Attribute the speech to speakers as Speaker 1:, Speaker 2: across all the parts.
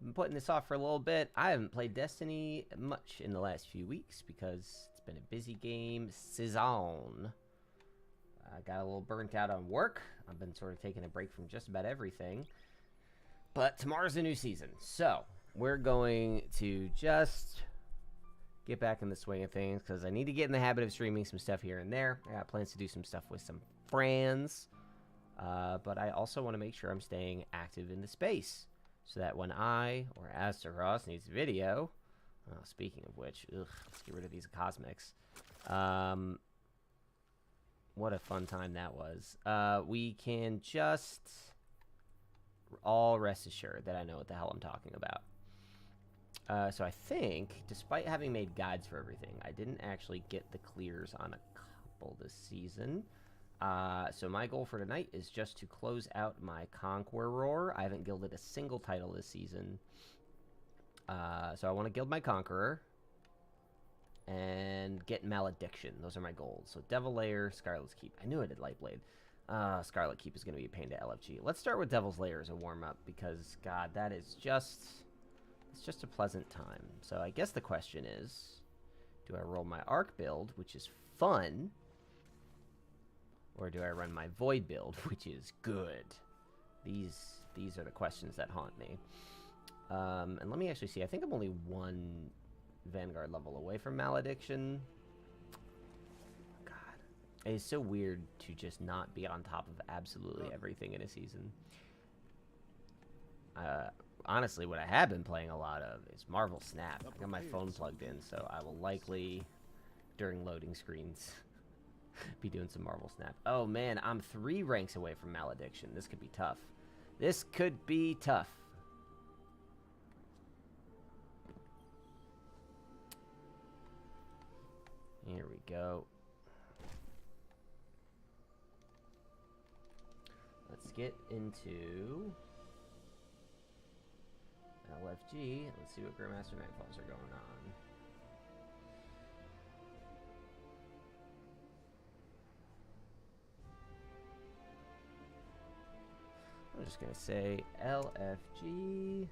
Speaker 1: been putting this off for a little bit. I haven't played Destiny much in the last few weeks because it's been a busy game season. I got a little burnt out on work. I've been sort of taking a break from just about everything. But tomorrow's a new season, so we're going to just get back in the swing of things because I need to get in the habit of streaming some stuff here and there. I got plans to do some stuff with some friends, but I also want to make sure I'm staying active in the space so that when I or Astaroth needs video, speaking of which, let's get rid of these cosmics. What a fun time that was. We can just all rest assured that I know what the hell I'm talking about. So I think, despite having made guides for everything, I didn't actually get the clears on a couple this season. So my goal for tonight is just to close out my Conqueror. I haven't guilded a single title this season. So I want to guild my Conqueror and get Malediction. Those are my goals. So Devil Lair, Scarlet's Keep. I knew I did Lightblade. Scarlet Keep is going to be a pain to LFG. Let's start with Devil's Lair as a warm-up because, God, that is just... it's just a pleasant time. So I guess the question is, do I roll my Arc build, which is fun, or do I run my Void build, which is good? These are the questions that haunt me. And let me actually see. I think I'm only one Vanguard level away from Malediction. God, it is so weird to just not be on top of absolutely everything in a season. Honestly, what I have been playing a lot of is Marvel Snap. I got my phone plugged in, so I will likely, during loading screens, be doing some Marvel Snap. Oh, man, I'm 3 ranks away from Malediction. This could be tough. This could be tough. Here we go. Let's get into LFG. Let's see what Grandmaster Nightfalls are going on. I'm just going to say LFG.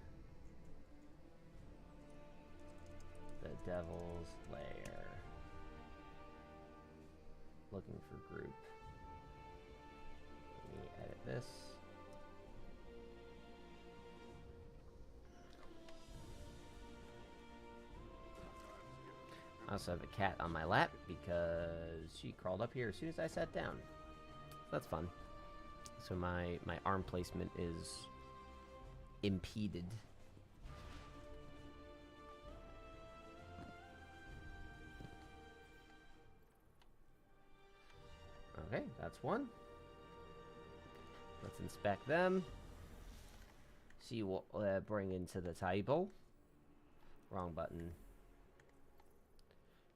Speaker 1: The Devil's Lair. Looking for group. Let me edit this. I also have a cat on my lap because she crawled up here as soon as I sat down. That's fun. So my arm placement is impeded. Okay, that's one. Let's inspect them. See what we'll bring into the table. Wrong button.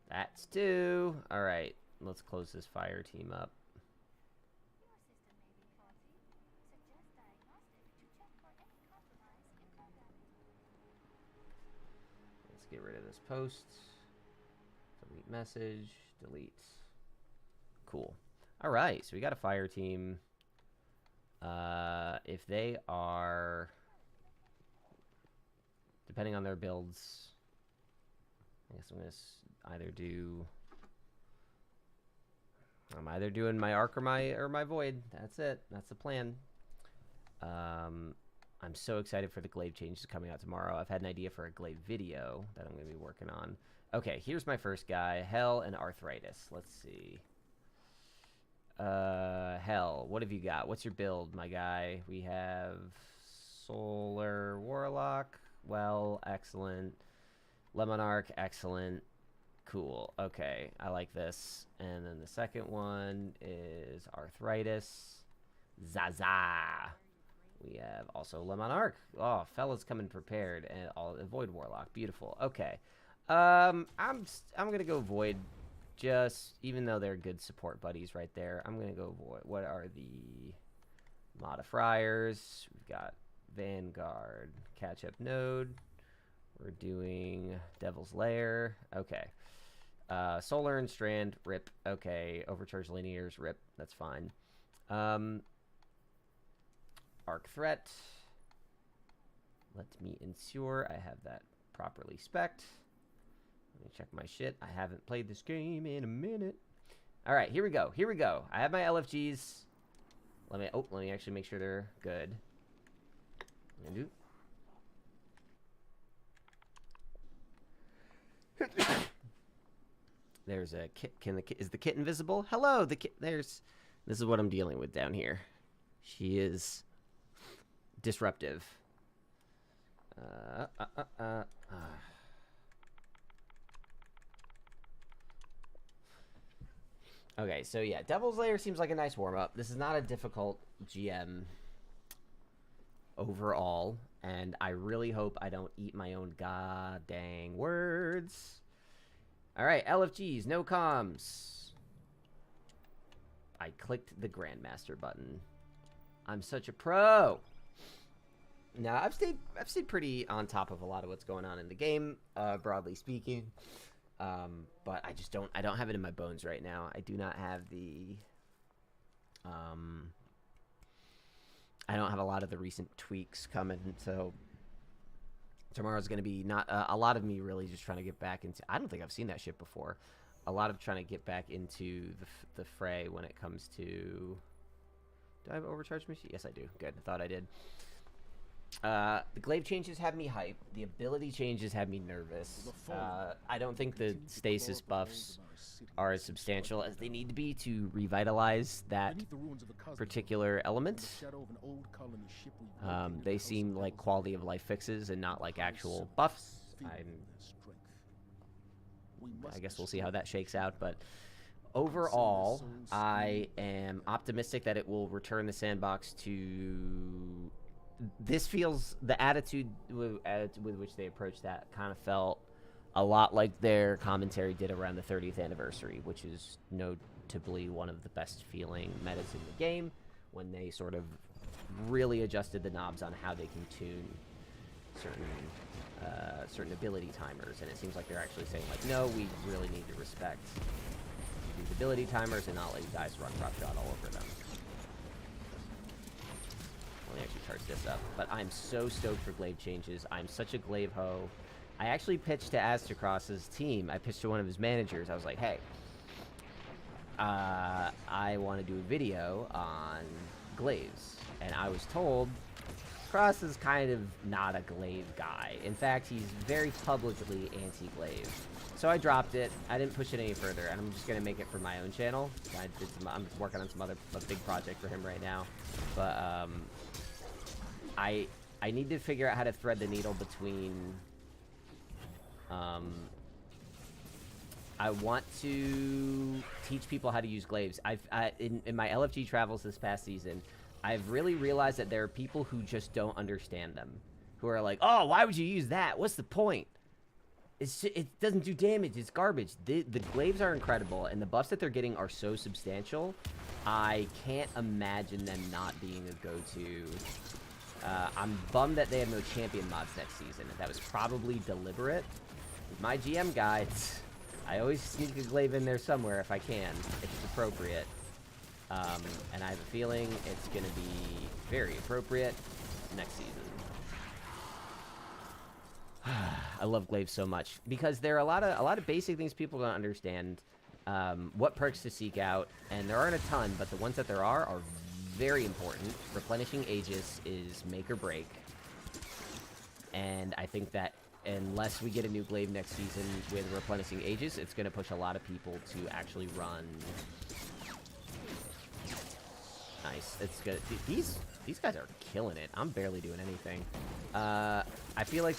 Speaker 1: That's 2. Alright, let's close this fire team up. Let's get rid of this post. Delete message. Delete. Cool. Alright, so we got a fire team. If they are... depending on their builds... I guess I'm going to either do... I'm either doing my Arc or my Void. That's it. That's the plan. I'm so excited for the Glaive changes coming out tomorrow. I've had an idea for a Glaive video that I'm going to be working on. Okay, here's my first guy. Hell and Arthritis. Let's see. Hell, what have you got? What's your build, my guy? We have Solar Warlock. Well, excellent. Lemonarch, excellent. Cool. Okay, I like this. And then the second one is Arthritis. Zaza. We have also Lemonarch. Oh, fella's coming prepared, and all Void Warlock. Beautiful. Okay. I'm gonna go Void. Just even though they're good support buddies right there, I'm gonna go Void. What are the modifiers? We've got Vanguard, catch up node. We're doing Devil's Lair. Okay. Solar and Strand, rip. Okay. Overcharge Linears, rip. That's fine. Arc Threat. Let me ensure I have that properly spec'd. Let me check my shit. I haven't played this game in a minute. All right, here we go. Here we go. I have my LFGs. Let me actually make sure they're good. I'm gonna do. There's a kit. Is the kit invisible? Hello, the kit. This is what I'm dealing with down here. She is disruptive. Okay, so yeah, Devil's Lair seems like a nice warm-up. This is not a difficult GM overall, and I really hope I don't eat my own god dang words. All right, LFGs, no comms. I clicked the Grandmaster button. I'm such a pro. Now, I've stayed pretty on top of a lot of what's going on in the game, broadly speaking. But I don't have it in my bones right now. I do not have the, I don't have a lot of the recent tweaks coming, so tomorrow's going to be not, a lot of me really just trying to get back into, I don't think I've seen that shit before. A lot of trying to get back into the fray when it comes to, do I have overcharged machine? Yes, I do. Good. I thought I did. The glaive changes have me hyped. The ability changes have me nervous. I don't think the stasis buffs are as substantial as they need to be to revitalize that particular element. They seem like quality of life fixes and not like actual buffs. I guess we'll see how that shakes out, but overall, I am optimistic that it will return the sandbox to... This feels, the attitude with which they approached that kind of felt a lot like their commentary did around the 30th anniversary, which is notably one of the best feeling metas in the game, when they sort of really adjusted the knobs on how they can tune certain ability timers, and it seems like they're actually saying, like, no, we really need to respect these ability timers and not let you guys run prop shot all over them. Let me actually charge this up. But I'm so stoked for glaive changes. I'm such a glaive hoe. I actually pitched to Aztecross's team. I pitched to one of his managers. I was like, hey, I want to do a video on glaives. And I was told Cross is kind of not a glaive guy. In fact, he's very publicly anti-glaive. So I dropped it. I didn't push it any further, and I'm just gonna make it for my own channel. I'm working on a big project for him right now, but I need to figure out how to thread the needle between. I want to teach people how to use glaives. In my LFG travels this past season, I've really realized that there are people who just don't understand them, who are like, "Oh, why would you use that? What's the point? It doesn't do damage. It's garbage." The glaives are incredible, and the buffs that they're getting are so substantial. I can't imagine them not being a go-to. I'm bummed that they have no champion mods next season. That was probably deliberate. With my GM guides, I always sneak a glaive in there somewhere if I can, if it's appropriate. And I have a feeling it's going to be very appropriate next season. I love glaives so much because there are a lot of basic things people don't understand. What perks to seek out, and there aren't a ton, but the ones that there are very important. Replenishing Aegis is make or break, and I think that unless we get a new glaive next season with replenishing Aegis, it's going to push a lot of people to actually run. Nice. It's good. These guys are killing it. I'm barely doing anything. I feel like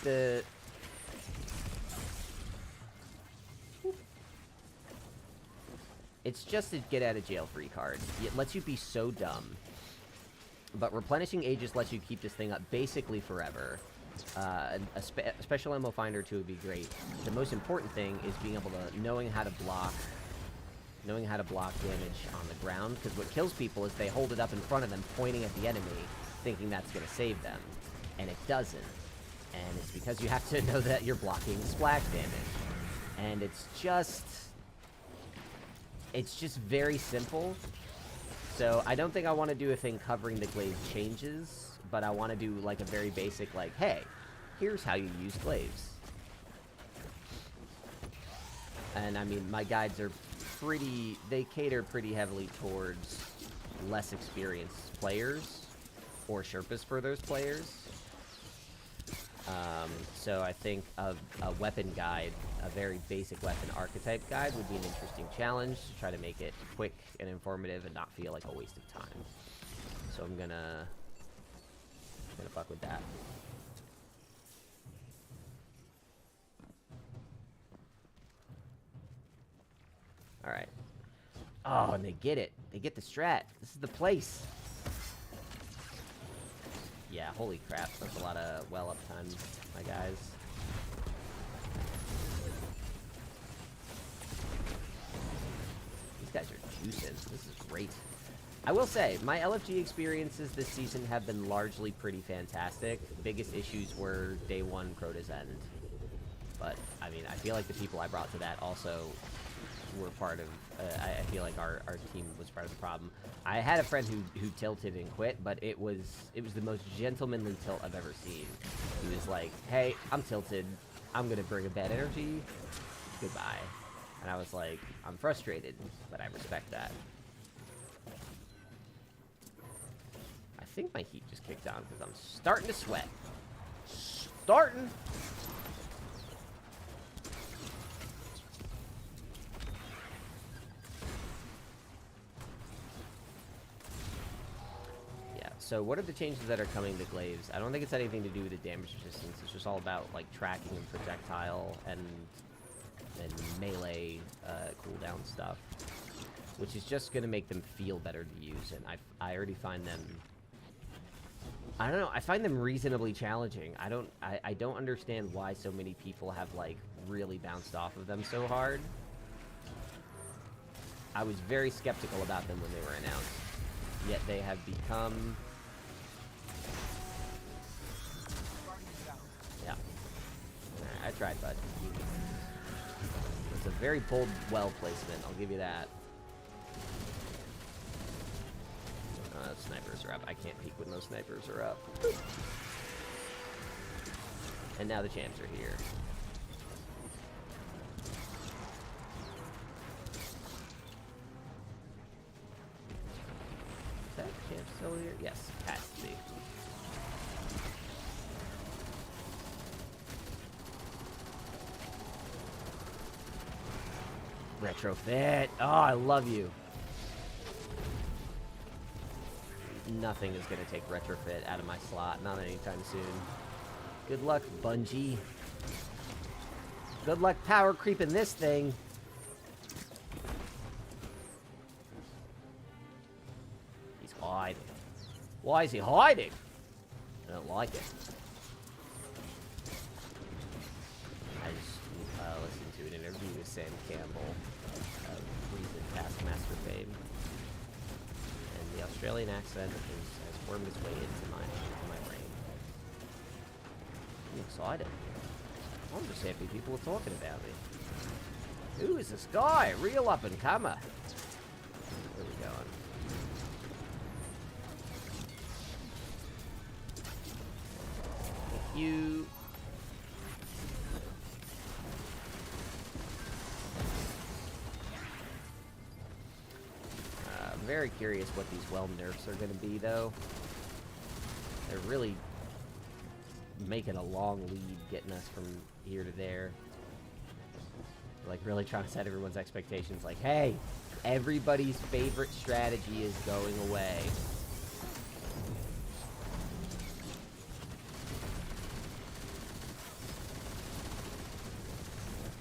Speaker 1: it's just a get out of jail free card. It lets you be so dumb. But replenishing Aegis lets you keep this thing up basically forever. A special ammo finder too would be great. The most important thing is being able to knowing how to block damage on the ground, because what kills people is they hold it up in front of them, pointing at the enemy, thinking that's going to save them, and it doesn't. And it's because you have to know that you're blocking splash damage, and it's just very simple. So I don't think I want to do a thing covering the glaive changes, but I want to do like a very basic, like, hey, here's how you use glaives. And I mean, my guides are they cater pretty heavily towards less experienced players, or Sherpas for those players. So I think a weapon guide, a very basic weapon archetype guide, would be an interesting challenge to try to make it quick and informative and not feel like a waste of time. So I'm gonna fuck with that. All right. Oh, and they get it. They get the strat. This is the place. Yeah, holy crap. That's a lot of well up time, my guys. These guys are juicing. This is great. I will say, my LFG experiences this season have been largely pretty fantastic. The biggest issues were day one Crota's End. But, I mean, I feel like the people I brought to that also were part of, I feel like our team was part of the problem. I had a friend who tilted and quit, but it was the most gentlemanly tilt I've ever seen. He was like, hey, I'm tilted. I'm going to bring a bad energy. Goodbye. And I was like, I'm frustrated, but I respect that. I think my heat just kicked on because I'm starting to sweat. Starting! So what are the changes that are coming to glaives? I don't think it's anything to do with the damage resistance. It's just all about like tracking and projectile and melee cooldown stuff, which is just going to make them feel better to use. And I already find them. I don't know. I find them reasonably challenging. I don't understand why so many people have like really bounced off of them so hard. I was very skeptical about them when they were announced, yet they have become. Yeah. Alright, I tried, bud. It's a very bold well placement, I'll give you that. Snipers are up. I can't peek when those snipers are up. And now the champs are here. Is that champ still here? Yes, has to be. Retrofit. Oh, I love you. Nothing is going to take retrofit out of my slot. Not anytime soon. Good luck, Bungie. Good luck power creeping this thing. He's hiding. Why is he hiding? I don't like it. I just listened to an interview with Sam Campbell of recent Taskmaster fame. And the Australian accent has wormed its way into my brain. I'm excited. I'm just happy people are talking about me. Who is this guy? Real up and comer. Where are we going? Thank you. I'm very curious what these whelm nerfs are going to be, though. They're really making a long lead getting us from here to there. Like, really trying to set everyone's expectations. Like, hey, everybody's favorite strategy is going away.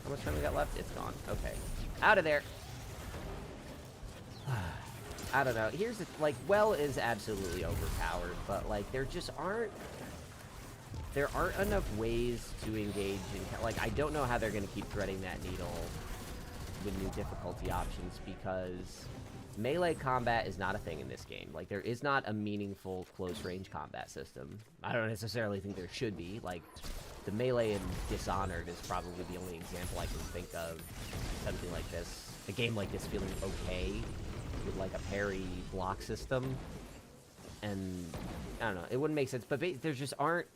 Speaker 1: How much time we got left? It's gone. Okay. Out of there. I don't know. Here's the, like, well is absolutely overpowered, but like there just aren't enough ways to engage in, like, I don't know how they're going to keep threading that needle with new difficulty options, because melee combat is not a thing in this game. Like, there is not a meaningful close range combat system. I don't necessarily think there should be. Like, the melee in Dishonored is probably the only example I can think of something like this, a game like this feeling okay with like a parry block system. And I don't know, it wouldn't make sense, but there just aren't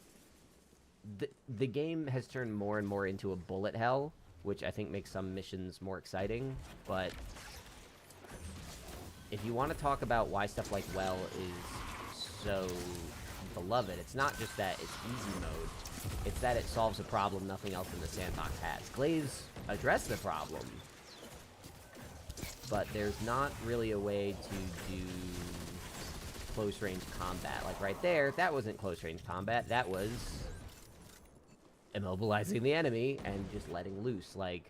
Speaker 1: the game has turned more and more into a bullet hell, which I think makes some missions more exciting, but if you want to talk about why stuff like Well is so beloved, it's not just that it's easy mode, it's that it solves a problem nothing else in the sandbox has. Glaives address the problem, but there's not really a way to do close-range combat. Like right there, that wasn't close-range combat, that was immobilizing the enemy and just letting loose. Like,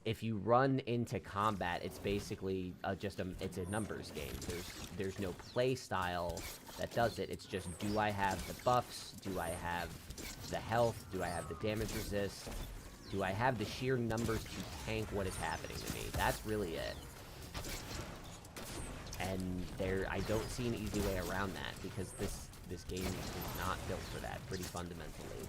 Speaker 1: if you run into combat, it's basically it's a numbers game. There's no play style that does it. It's just, do I have the buffs? Do I have the health? Do I have the damage resist? Do I have the sheer numbers to tank what is happening to me? That's really it. And I don't see an easy way around that, because this game is not built for that, pretty fundamentally.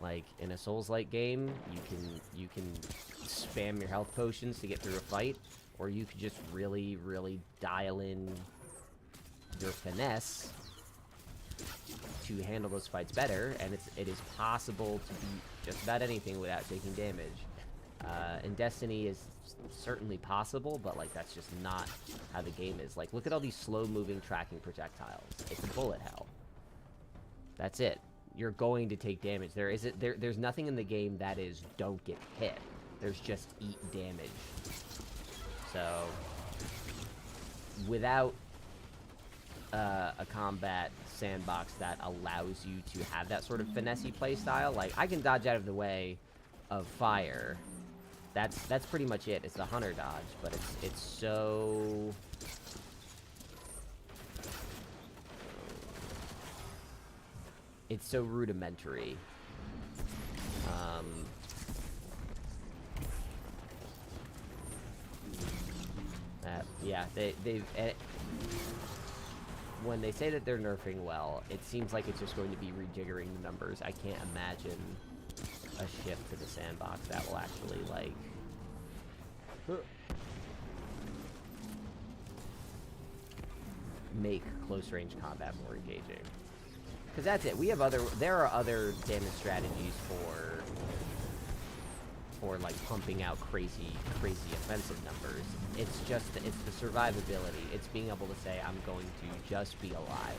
Speaker 1: Like, in a Souls-like game, you can spam your health potions to get through a fight, or you could just really, really dial in your finesse to handle those fights better, and it is possible to beat just about anything without taking damage. In Destiny is certainly possible, but like that's just not how the game is. Like, look at all these slow-moving tracking projectiles. It's a bullet hell. That's it. You're going to take damage. There's nothing in the game that is don't get hit. There's just eat damage. So without a combat sandbox that allows you to have that sort of finessey play style, like I can dodge out of the way of fire. That's pretty much it. It's the hunter dodge, but it's so rudimentary. Yeah, they've when they say that they're nerfing Well, it seems like it's just going to be rejiggering the numbers. I can't imagine a shift to the sandbox that will actually, like, make close-range combat more engaging. Because that's it. There are other damage strategies for like pumping out crazy offensive numbers. It's the survivability. It's being able to say, I'm going to just be alive.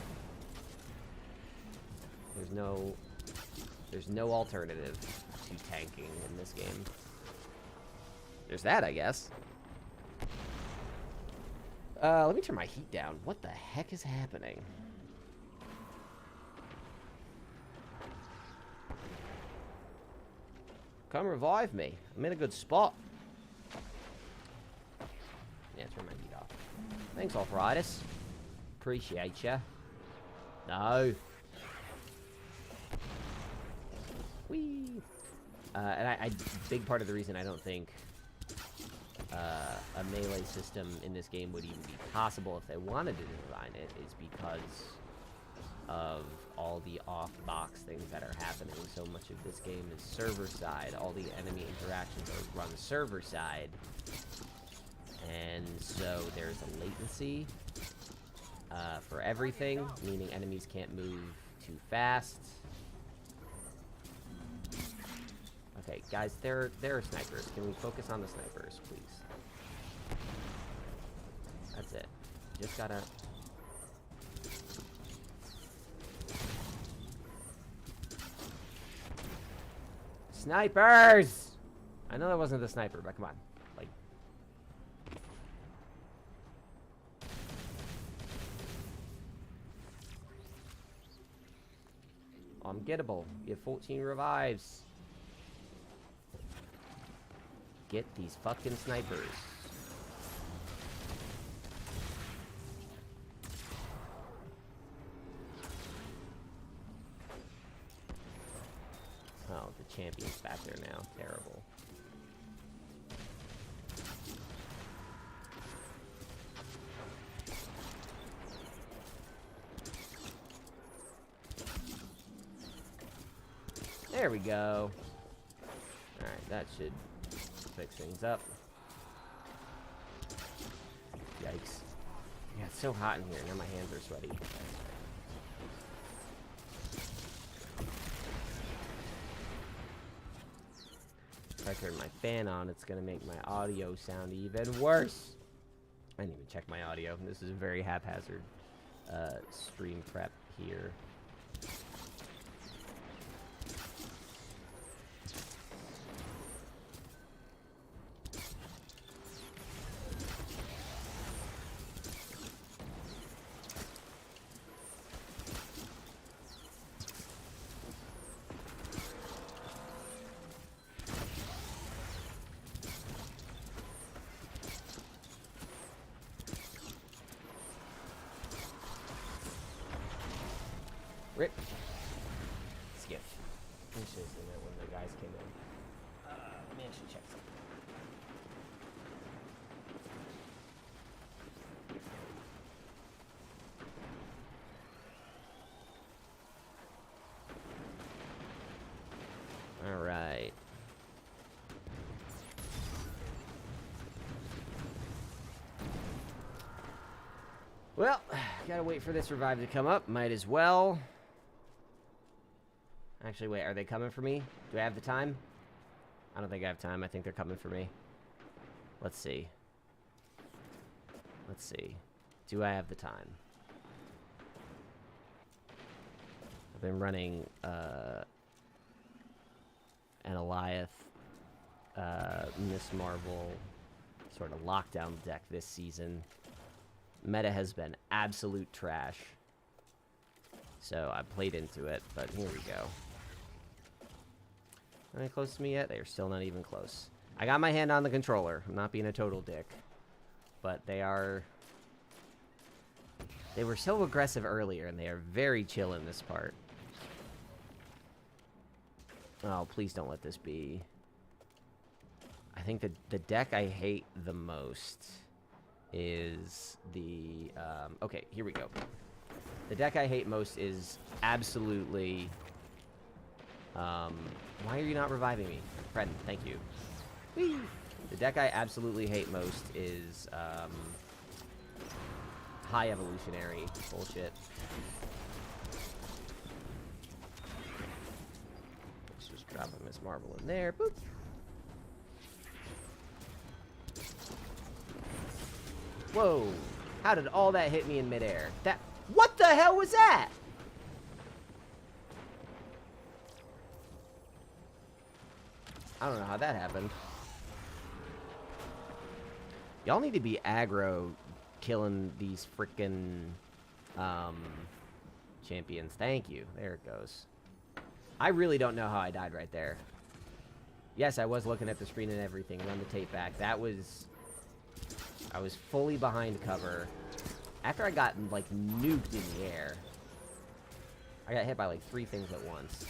Speaker 1: There's no alternative to tanking in this game. There's that, I guess. Let me turn my heat down. What the heck is happening? Come revive me. I'm in a good spot. Yeah, turn my heat off. Thanks, Arthritis. Appreciate ya. No. Whee! And big part of the reason I don't think a melee system in this game would even be possible if they wanted to design it is because of all the off-box things that are happening. So much of this game is server-side. All the enemy interactions are run server-side. And so there's a latency for everything, meaning enemies can't move too fast. Okay, guys, there are snipers. Can we focus on the snipers, please? That's it. Just gotta... Snipers! I know that wasn't the sniper, but come on. Like... Ungettable. You have 14 revives. Get these fucking snipers. Oh, the champion's back there now. Terrible. There we go. Alright, that should fix things up. Yeah, it's so hot in here. Now my hands are sweaty. If I turn my fan on, it's going to make my audio sound even worse. I didn't even check my audio. This is a very haphazard stream prep here. Rip. Skiff. I should have seen that when the guys came in. Man, I should check something. All right. Well, gotta wait for this revive to come up. Might as well. Actually, wait, are they coming for me? Do I have the time? I don't think I have time. I think they're coming for me. Let's see. Let's see. Do I have the time? I've been running an Eliath Miss Marvel sort of lockdown deck this season. Meta has been absolute trash. So I played into it, but here we go. Are they close to me yet? They are still not even close. I got my hand on the controller. I'm not being a total dick. But they are... They were so aggressive earlier, and they are very chill in this part. Oh, please don't let this be... I think the deck I hate the most is the... okay, here we go. The deck I hate most is absolutely... why are you not reviving me? Friend, thank you. Whee! The deck I absolutely hate most is, High Evolutionary. Bullshit. Let's just drop a Miss Marvel in there. Boop! Whoa! How did all that hit me in midair? That... What the hell was that? I don't know how that happened. Y'all need to be aggro killing these frickin' champions. Thank you. There it goes. I really don't know how I died right there. Yes, I was looking at the screen and everything. Run the tape back. That was... I was fully behind cover. After I got, like, nuked in the air. I got hit by, like, 3 things at once.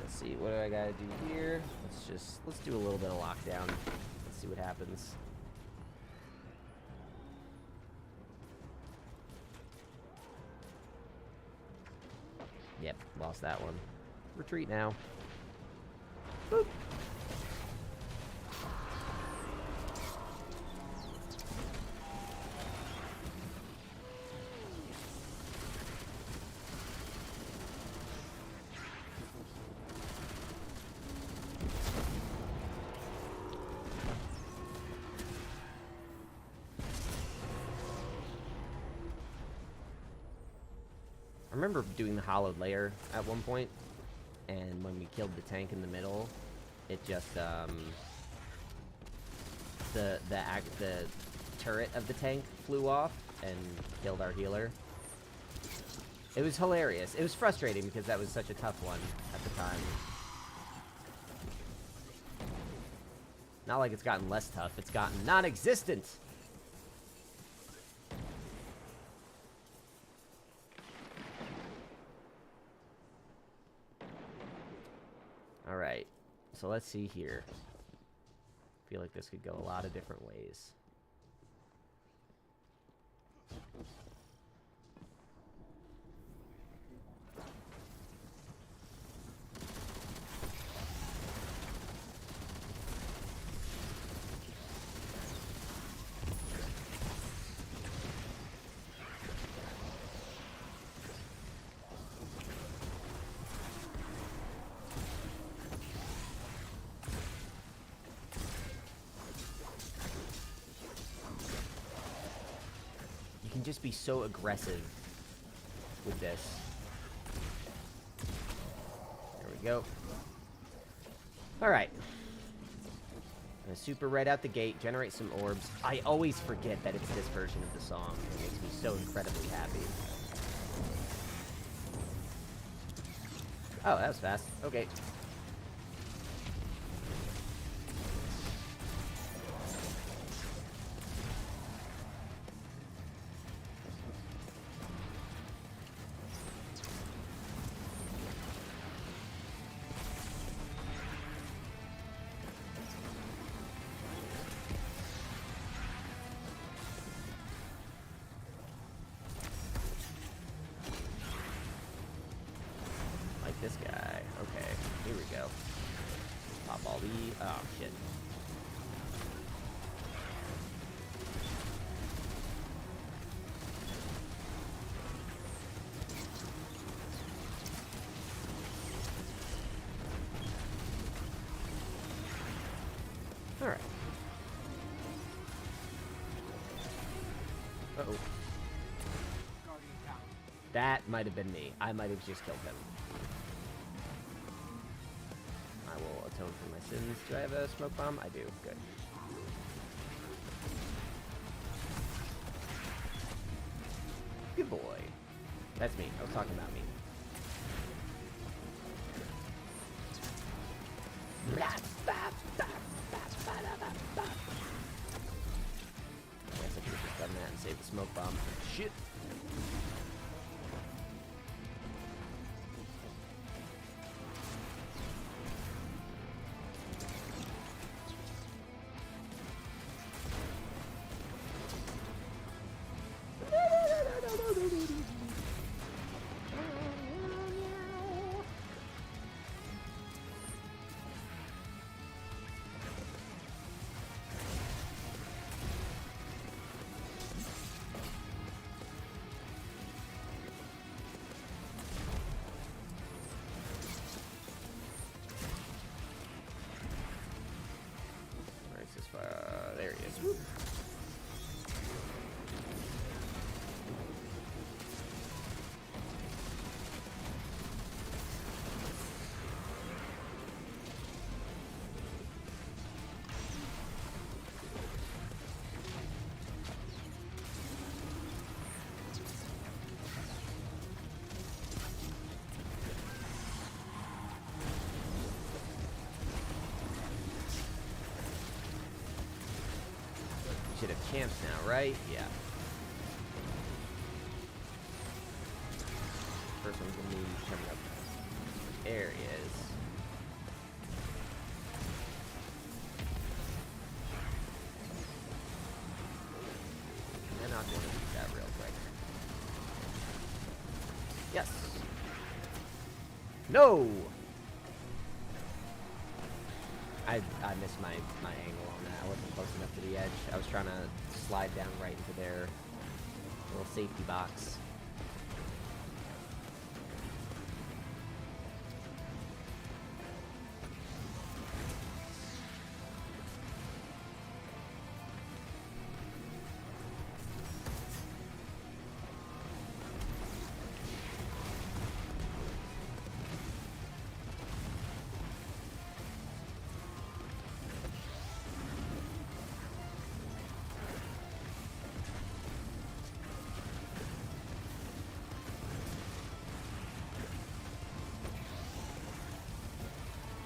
Speaker 1: See, what do I gotta do here? Let's do a little bit of lockdown. Let's see what happens. Yep, lost that one. Retreat now. Boop. I remember doing the hollowed layer at one point, and when we killed the tank in the middle, it just the turret of the tank flew off and killed our healer. It was hilarious. It was frustrating because that was such a tough one at the time. Not like it's gotten less tough, it's gotten non-existent. Alright, so let's see here. I feel like this could go a lot of different ways. can just be so aggressive with this. There we go. Alright. Gonna super right out the gate, generate some orbs. I always forget that it's this version of the song. It makes me so incredibly happy. Oh, that was fast. Okay. This guy. Okay, here we go. Pop all the... Oh, shit. Alright. Uh-oh. That might have been me. I might have just killed him. I will atone for my sins. Do I have a smoke bomb? I do. Good. Good boy. That's me. I was talking about me. I guess I could have just done that and saved the smoke bomb. Shit. There he is. Woo. Should have camped now, right? Yeah. First one's gonna be coming up. There he is. And I'll just beat that real quick. Yes. No. I missed my angle on that. I wasn't close enough to the edge. I was trying to slide down right into their little safety box.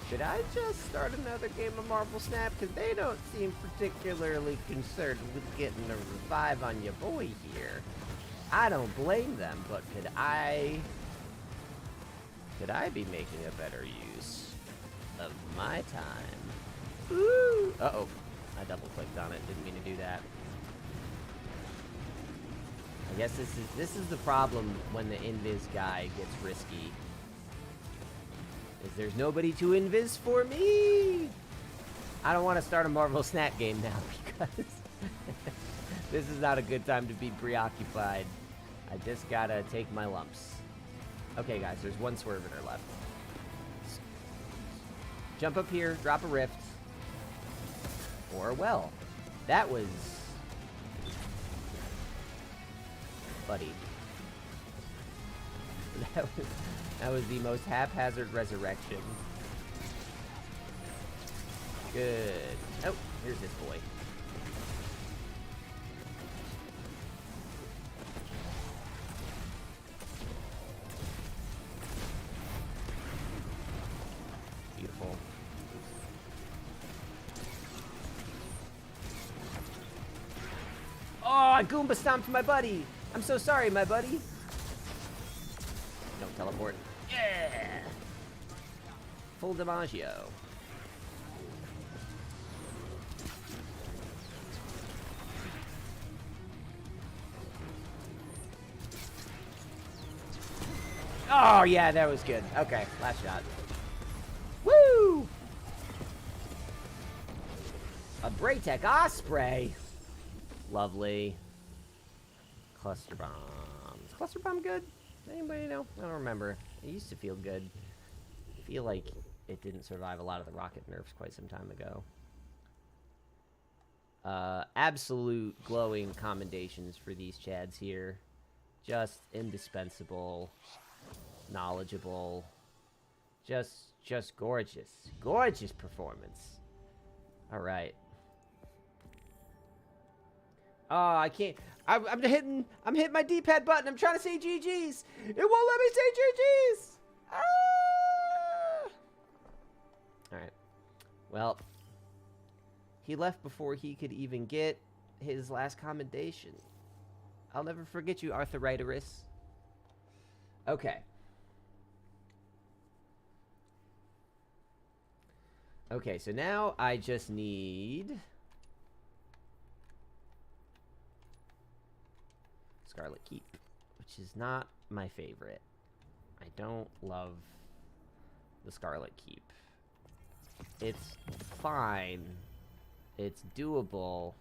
Speaker 1: Should I just start another game of Marvel Snap? Because they don't seem particularly concerned with getting a revive on your boy here. I don't blame them, but could I be making a better use of my time? Ooh! Uh-oh. I double-clicked on it. Didn't mean to do that. I guess this is the problem when the invis guy gets risky. There's nobody to invis for me. I don't want to start a Marvel Snap game now because this is not a good time to be preoccupied. I just gotta take my lumps. Okay, guys, there's one Swervener left. Jump up here, drop a rift. Or a well. That was Buddy. That was the most haphazard resurrection. Good. Oh, here's this boy. Beautiful. Oh, I Goomba stomped my buddy. I'm so sorry, my buddy. Don't teleport. Yeah! Full DiMaggio. Oh, yeah, that was good. Okay, last shot. Woo! A Braytech Osprey. Lovely. Cluster Bomb. Is Cluster Bomb good? Anybody know? I don't remember. It used to feel good. I feel like it didn't survive a lot of the rocket nerfs quite some time ago. Absolute glowing commendations for these chads here. Just indispensable. Knowledgeable. Just gorgeous. Gorgeous performance. Alright. Oh, I can't. I'm hitting my D-pad button. I'm trying to say GG's. It won't let me say GG's. Ah! All right. Well, he left before he could even get his last commendation. I'll never forget you, Arthritis. Okay. Okay, so now I just need Scarlet Keep, which is not my favorite. I don't love the Scarlet Keep. It's fine. It's doable.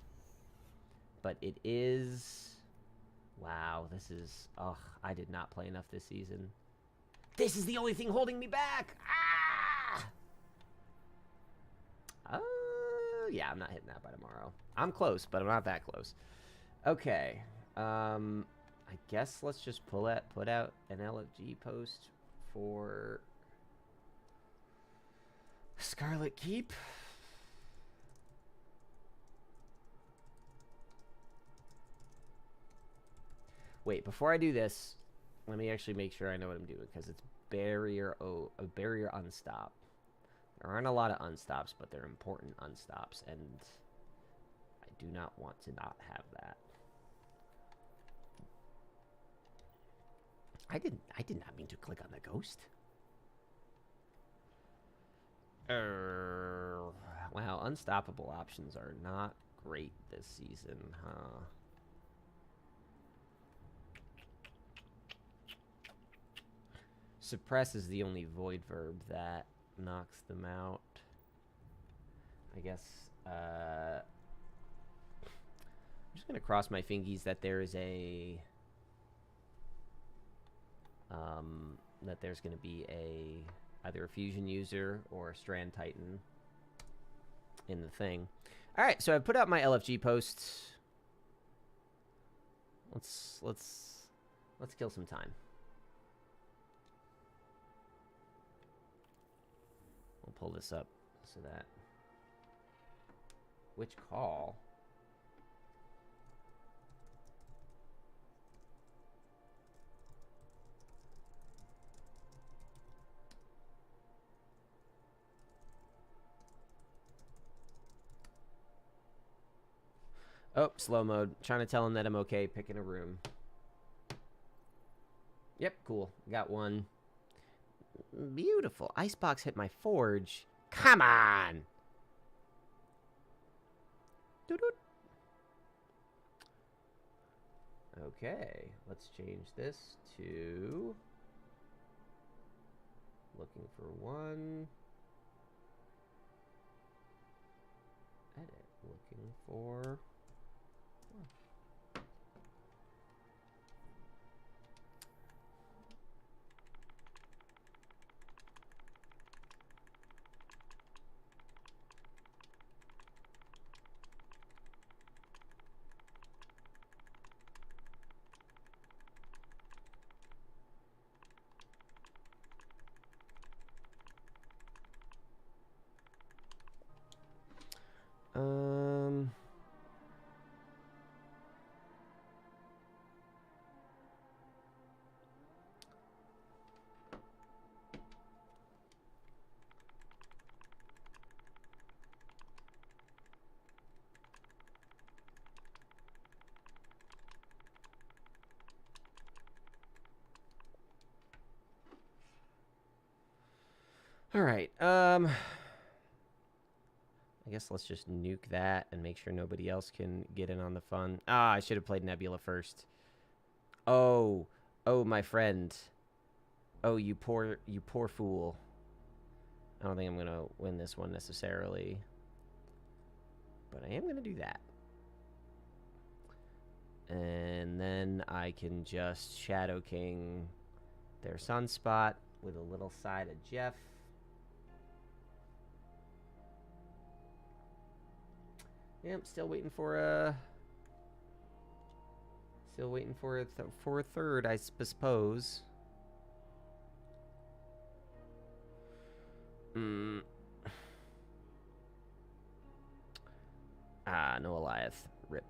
Speaker 1: But it is... Wow, this is... Ugh, I did not play enough this season. This is the only thing holding me back! Ah! Yeah, I'm not hitting that by tomorrow. I'm close, but I'm not that close. Okay. I guess let's just put out an LFG post for Scarlet Keep. Wait, before I do this, let me actually make sure I know what I'm doing, because it's barrier unstop. There aren't a lot of unstops, but they're important unstops, and I do not want to not have that. I did not mean to click on the ghost. Wow, unstoppable options are not great this season, huh? Suppress is the only void verb that knocks them out. I guess, I'm just gonna cross my fingies that there is a... that there's going to be either a fusion user or a strand titan in the thing. All right, so I put out my LFG posts. Let's kill some time. We'll pull this up so that which call? Oh, slow mode. Trying to tell him that I'm okay picking a room. Yep, cool. Got one. Beautiful. Icebox hit my forge. Come on! Doo-doo. Okay, let's change this to... Looking for one. Edit. Looking for... Alright, I guess let's just nuke that and make sure nobody else can get in on the fun. Ah, I should have played Nebula first. Oh, my friend. Oh, you poor fool. I don't think I'm gonna win this one necessarily, but I am gonna do that. And then I can just Shadow King their Sunspot with a little side of Jeff. Yeah, I'm still waiting for a... Still waiting for a third, I suppose. Ah, no Eliath. Rip.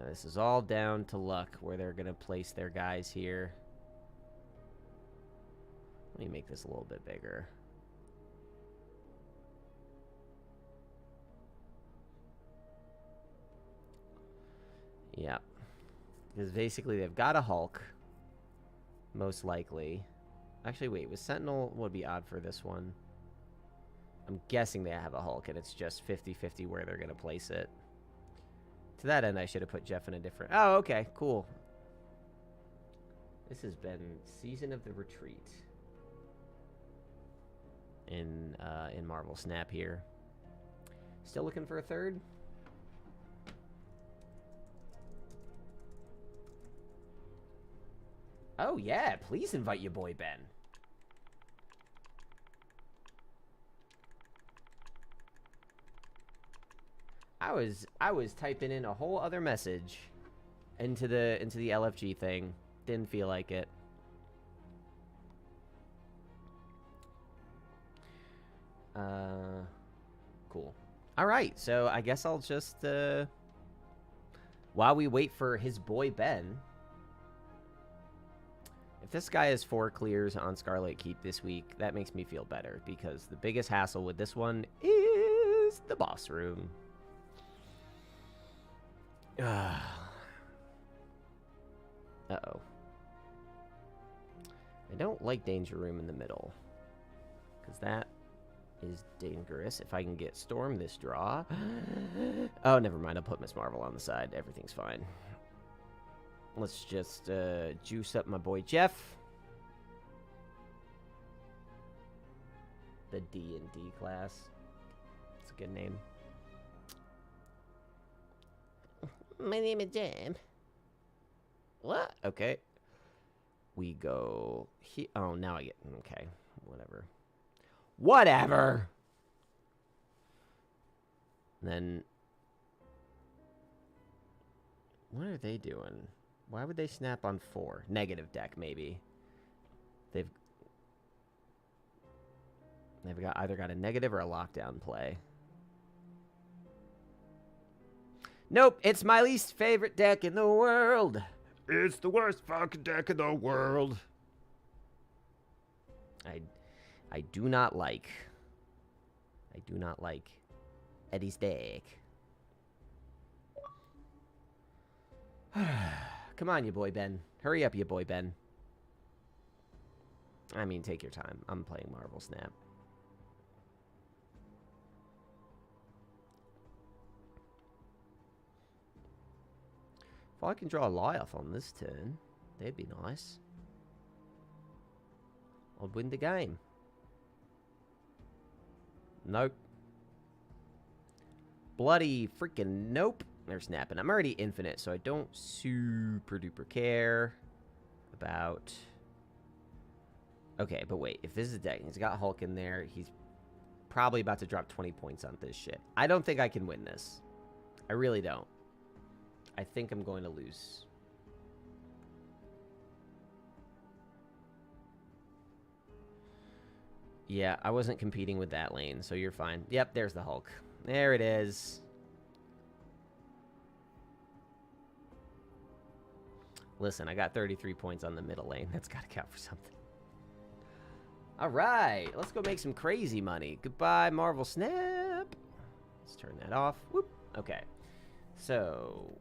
Speaker 1: This is all down to luck where they're going to place their guys here. Let me make this a little bit bigger. Yep. Because basically they've got a Hulk. Most likely. Actually, wait. Was Sentinel would be odd for this one? I'm guessing they have a Hulk, and it's just 50-50 where they're going to place it. To that end, I should have put Jeff in a different... Oh, okay. Cool. This has been Season of the Retreat. In Marvel Snap here. Still looking for a third? Oh, yeah. Please invite your boy, Ben. I was typing in a whole other message into the LFG thing. Didn't feel like it. Cool. All right, so I guess I'll just while we wait for his boy Ben. If this guy has 4 clears on Scarlet Keep this week, that makes me feel better because the biggest hassle with this one is the boss room. Uh-oh. I don't like Danger Room in the middle. Because that is dangerous. If I can get Storm this draw. Oh, never mind. I'll put Miss Marvel on the side. Everything's fine. Let's just juice up my boy Jeff. The D&D class. It's a good name. My name is Jam. What? Okay. We go... Oh, now I get... Okay. Whatever. Whatever! Then... What are they doing? Why would they snap on 4? Negative deck, maybe. They've got either got a negative or a lockdown play. Nope, it's my least favorite deck in the world. It's the worst fucking deck in the world. I do not like Eddie's deck. Come on, you boy Ben. Hurry up, you boy Ben. I mean, take your time. I'm playing Marvel Snap. If I can draw a Lyoth on this turn, that'd be nice. I'd win the game. Nope. Bloody freaking nope. They're snapping. I'm already infinite, so I don't super duper care about... Okay, but wait. If this is a deck, he's got Hulk in there. He's probably about to drop 20 points on this shit. I don't think I can win this. I really don't. I think I'm going to lose. Yeah, I wasn't competing with that lane, so you're fine. Yep, there's the Hulk. There it is. Listen, I got 33 points on the middle lane. That's got to count for something. All right, let's go make some crazy money. Goodbye, Marvel Snap. Let's turn that off. Whoop. Okay. So,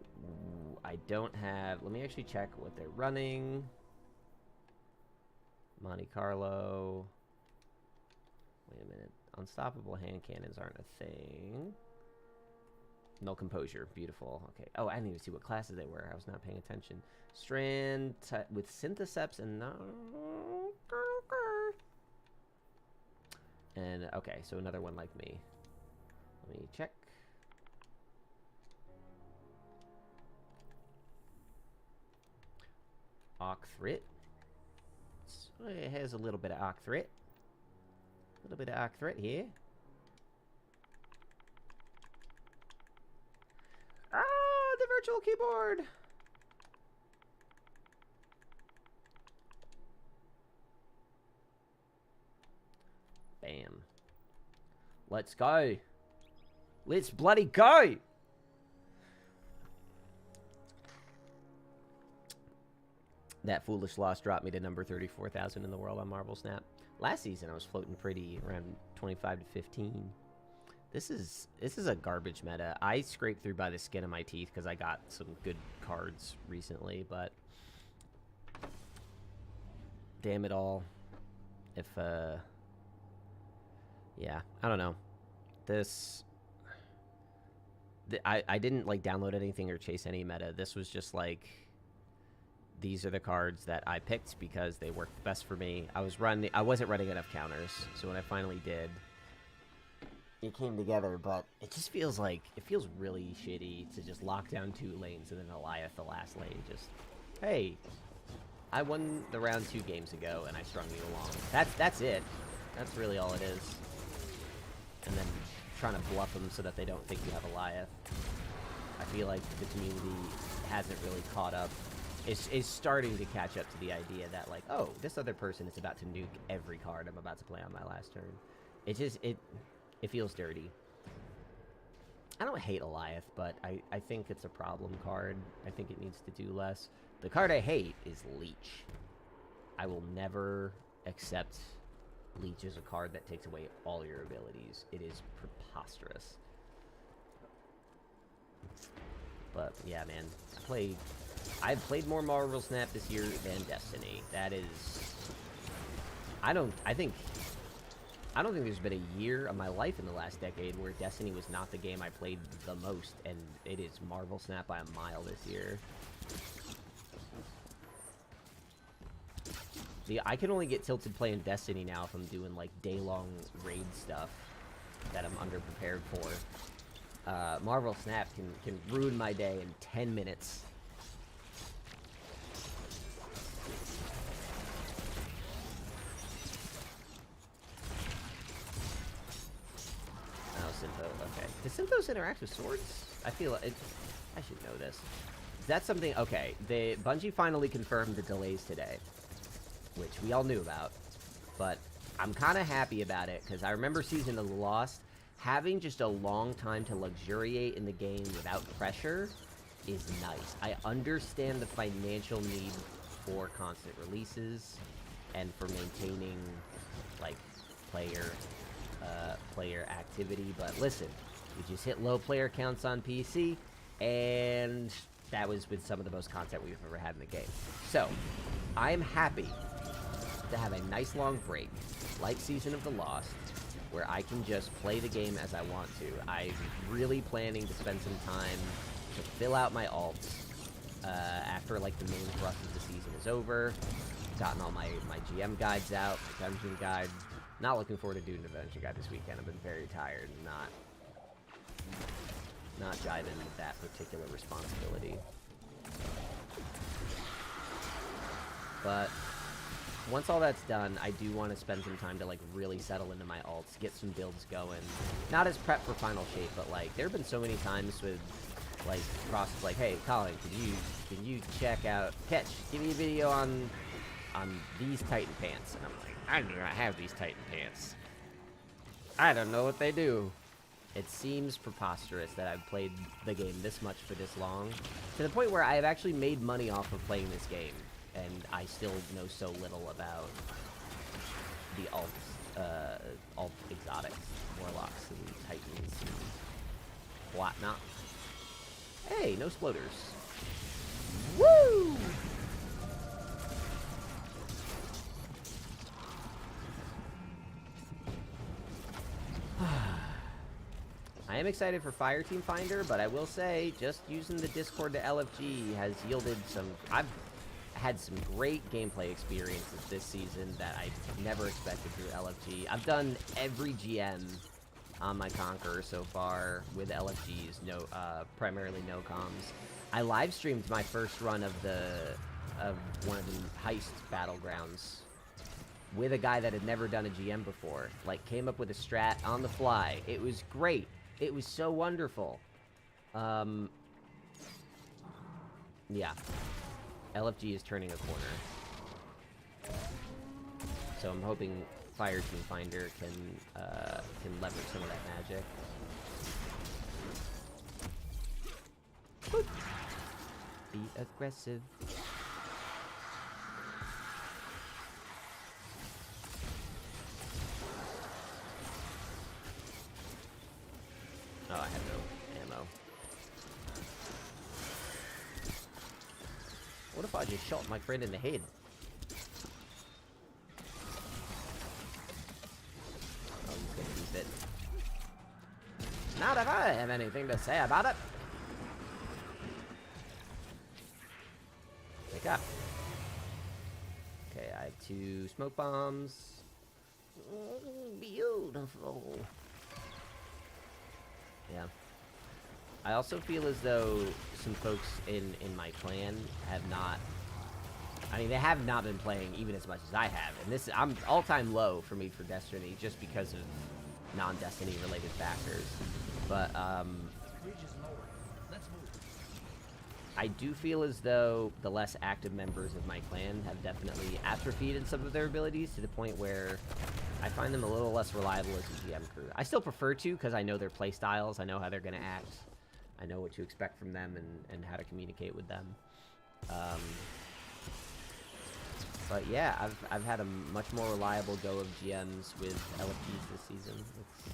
Speaker 1: I don't have... Let me actually check what they're running. Monte Carlo. Wait a minute. Unstoppable hand cannons aren't a thing. No composure. Beautiful. Okay. Oh, I didn't even see what classes they were. I was not paying attention. Strand with Syntheseps and... No. And, okay, so another one like me. Let me check. Octhrit. So it has a little bit of Octhrit. A little bit of Octhrit here. Ah, the virtual keyboard! Bam. Let's go. Let's bloody go! That foolish loss dropped me to number 34,000 in the world on Marvel Snap. Last season, I was floating pretty around 25 to 15. This is a garbage meta. I scraped through by the skin of my teeth because I got some good cards recently, but damn it all. If yeah, I don't know. I didn't like download anything or chase any meta. This was just like, these are the cards that I picked because they worked best for me. I wasn't running enough counters, so when I finally did, it came together. But it just feels like, it feels really shitty to just lock down 2 lanes and then Goliath the last lane. Just, hey, I won the round 2 games ago and I strung you along. That's it. That's really all it is. And then trying to bluff them so that they don't think you have Goliath. I feel like the community hasn't really caught up. Is starting to catch up to the idea that, like, oh, this other person is about to nuke every card I'm about to play on my last turn. It just, it feels dirty. I don't hate Goliath, but I think it's a problem card. I think it needs to do less. The card I hate is Leech. I will never accept Leech as a card that takes away all your abilities. It is preposterous. But, yeah, man. I've played more Marvel Snap this year than Destiny. That is... I don't think there's been a year of my life in the last decade where Destiny was not the game I played the most, and it is Marvel Snap by a mile this year. See, I can only get tilted playing Destiny now if I'm doing, like, day-long raid stuff that I'm underprepared for. Marvel Snap can ruin my day in 10 minutes. Oh, Syntho, okay. Does Synthos interact with swords? I feel it. I should know this. Is that something? Okay, Bungie finally confirmed the delays today, which we all knew about, but I'm kind of happy about it because I remember Season of the Lost. Having just a long time to luxuriate in the game without pressure is nice. I understand the financial need for constant releases and for maintaining, like, player activity, but listen, we just hit low player counts on PC, and that was with some of the most content we've ever had in the game. So, I'm happy to have a nice long break, like Season of the Lost, where I can just play the game as I want to. I'm really planning to spend some time to fill out my alts after, like, the main thrust of the season is over. Gotten all my GM guides out, my dungeon guide. Not looking forward to doing the dungeon guide this weekend. I've been very tired and not jiving with that particular responsibility. But once all that's done, I do want to spend some time to, like, really settle into my alts, get some builds going. Not as prep for Final Shape, but, like, there have been so many times with, like, Cross, like, hey, Colin, can you check out, give me a video on these Titan pants? And I'm like, I do not have these Titan pants. I don't know what they do. It seems preposterous that I've played the game this much for this long, to the point where I have actually made money off of playing this game. And I still know so little about the alt exotics, warlocks, and titans, and whatnot. Hey, no sploders. Woo! I am excited for Fireteam Finder, but I will say, just using the Discord to LFG has yielded some... I've had some great gameplay experiences this season that I never expected through LFG. I've done every GM on my Conqueror so far with LFGs, primarily no comms. I live streamed my first run of one of the heist battlegrounds with a guy that had never done a GM before. Like, came up with a strat on the fly. It was great. It was so wonderful. Yeah. LFG is turning a corner. So I'm hoping Fireteam Finder can leverage some of that magic. Boop. Be aggressive. Oh, I have no ammo. What if I just shot my friend in the head? Oh, he's gonna keep it. Not if I have anything to say about it. Wake up. Okay, I have 2 smoke bombs. Beautiful. Yeah. I also feel as though some folks in my clan have not... I mean, they have not been playing even as much as I have. And this, I'm all-time low for me for Destiny just because of non-Destiny related factors. But, I do feel as though the less active members of my clan have definitely atrophied in some of their abilities to the point where I find them a little less reliable as a GM crew. I still prefer to because I know their play styles, I know how they're going to act, I know what to expect from them and how to communicate with them. But yeah, I've had a much more reliable go of GMs with LFGs this season. It's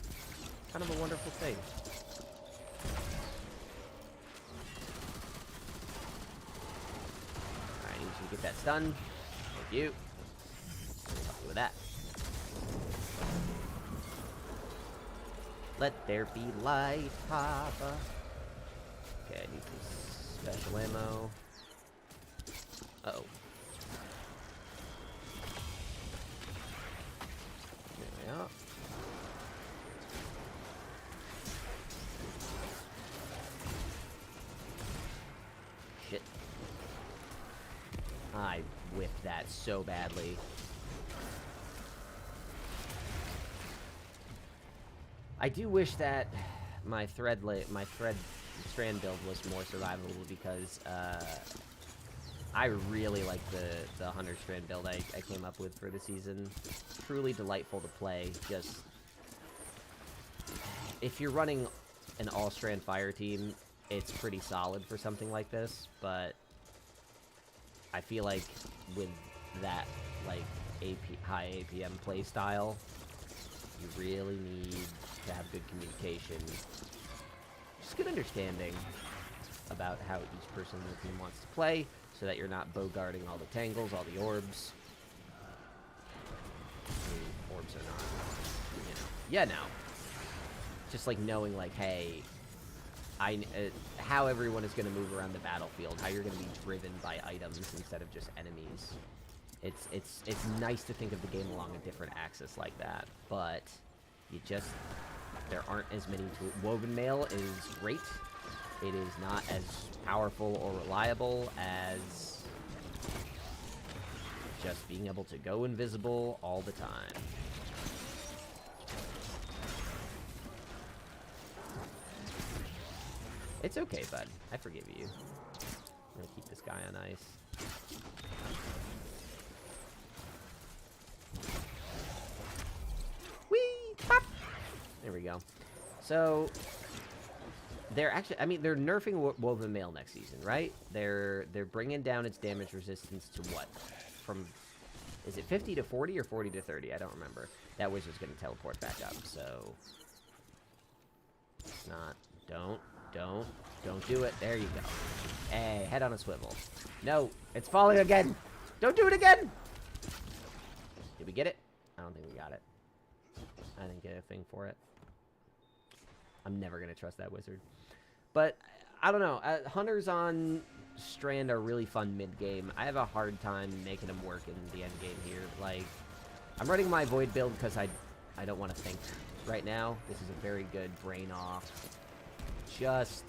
Speaker 1: kind of a wonderful thing. Alright, I need you to get that stun. Thank you. Help you with that. Let there be light, Papa. Okay, I need some special ammo. Uh-oh. There we are. Shit. I whipped that so badly. I do wish that my thread strand build was more survivable because I really like the 100 strand build I came up with for the season. Truly delightful to play. Just if you're running an all strand fire team, it's pretty solid for something like this, but I feel like with that like high APM play style, you really need to have good communication, just good understanding about how each person in the team wants to play, so that you're not bogarting all the tangles, all the orbs. I mean, orbs are not, you know. Yeah, no. Just like knowing, like, hey, how everyone is going to move around the battlefield, how you're going to be driven by items instead of just enemies. It's nice to think of the game along a different axis like that, but there aren't as many tools. Woven Mail is great. It is not as powerful or reliable as just being able to go invisible all the time. It's okay, bud. I forgive you. I'm gonna keep this guy on ice. Whee! Pop! There we go. So, they're actually, I mean, they're nerfing Woven Mail next season, right? They're bringing down its damage resistance to what? From, is it 50 to 40 or 40 to 30? I don't remember. That wizard's gonna teleport back up, so... Not, don't. Don't do it. There you go. Hey, head on a swivel. No, it's falling again. Don't do it again. Did we get it? I don't think we got it. I didn't get a thing for it. I'm never going to trust that wizard. But, I don't know. Hunters on Strand are really fun mid-game. I have a hard time making them work in the end game here. Like, I'm running my Void build because I don't want to think right now. This is a very good brain off. Just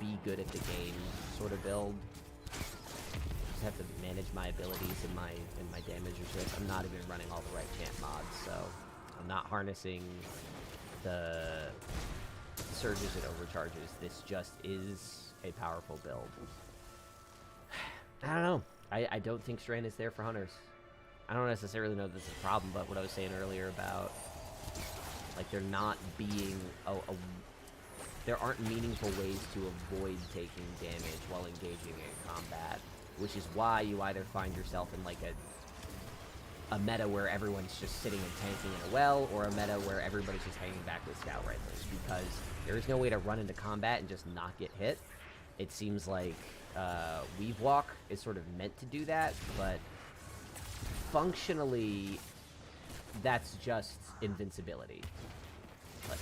Speaker 1: be good at the game sort of build. Just have to manage my abilities and my damage resist. I'm not even running all the right chant mods, so I'm not harnessing the surges and overcharges. This just is a powerful build. I don't know. I don't think Strand is there for Hunters. I don't necessarily know this is a problem, but what I was saying earlier about, like, there not being there aren't meaningful ways to avoid taking damage while engaging in combat, which is why you either find yourself in, like, a meta where everyone's just sitting and tanking in a well, or a meta where everybody's just hanging back with scout rifles, because there is no way to run into combat and just not get hit. It seems like Weave Walk is sort of meant to do that, but functionally, that's just invincibility.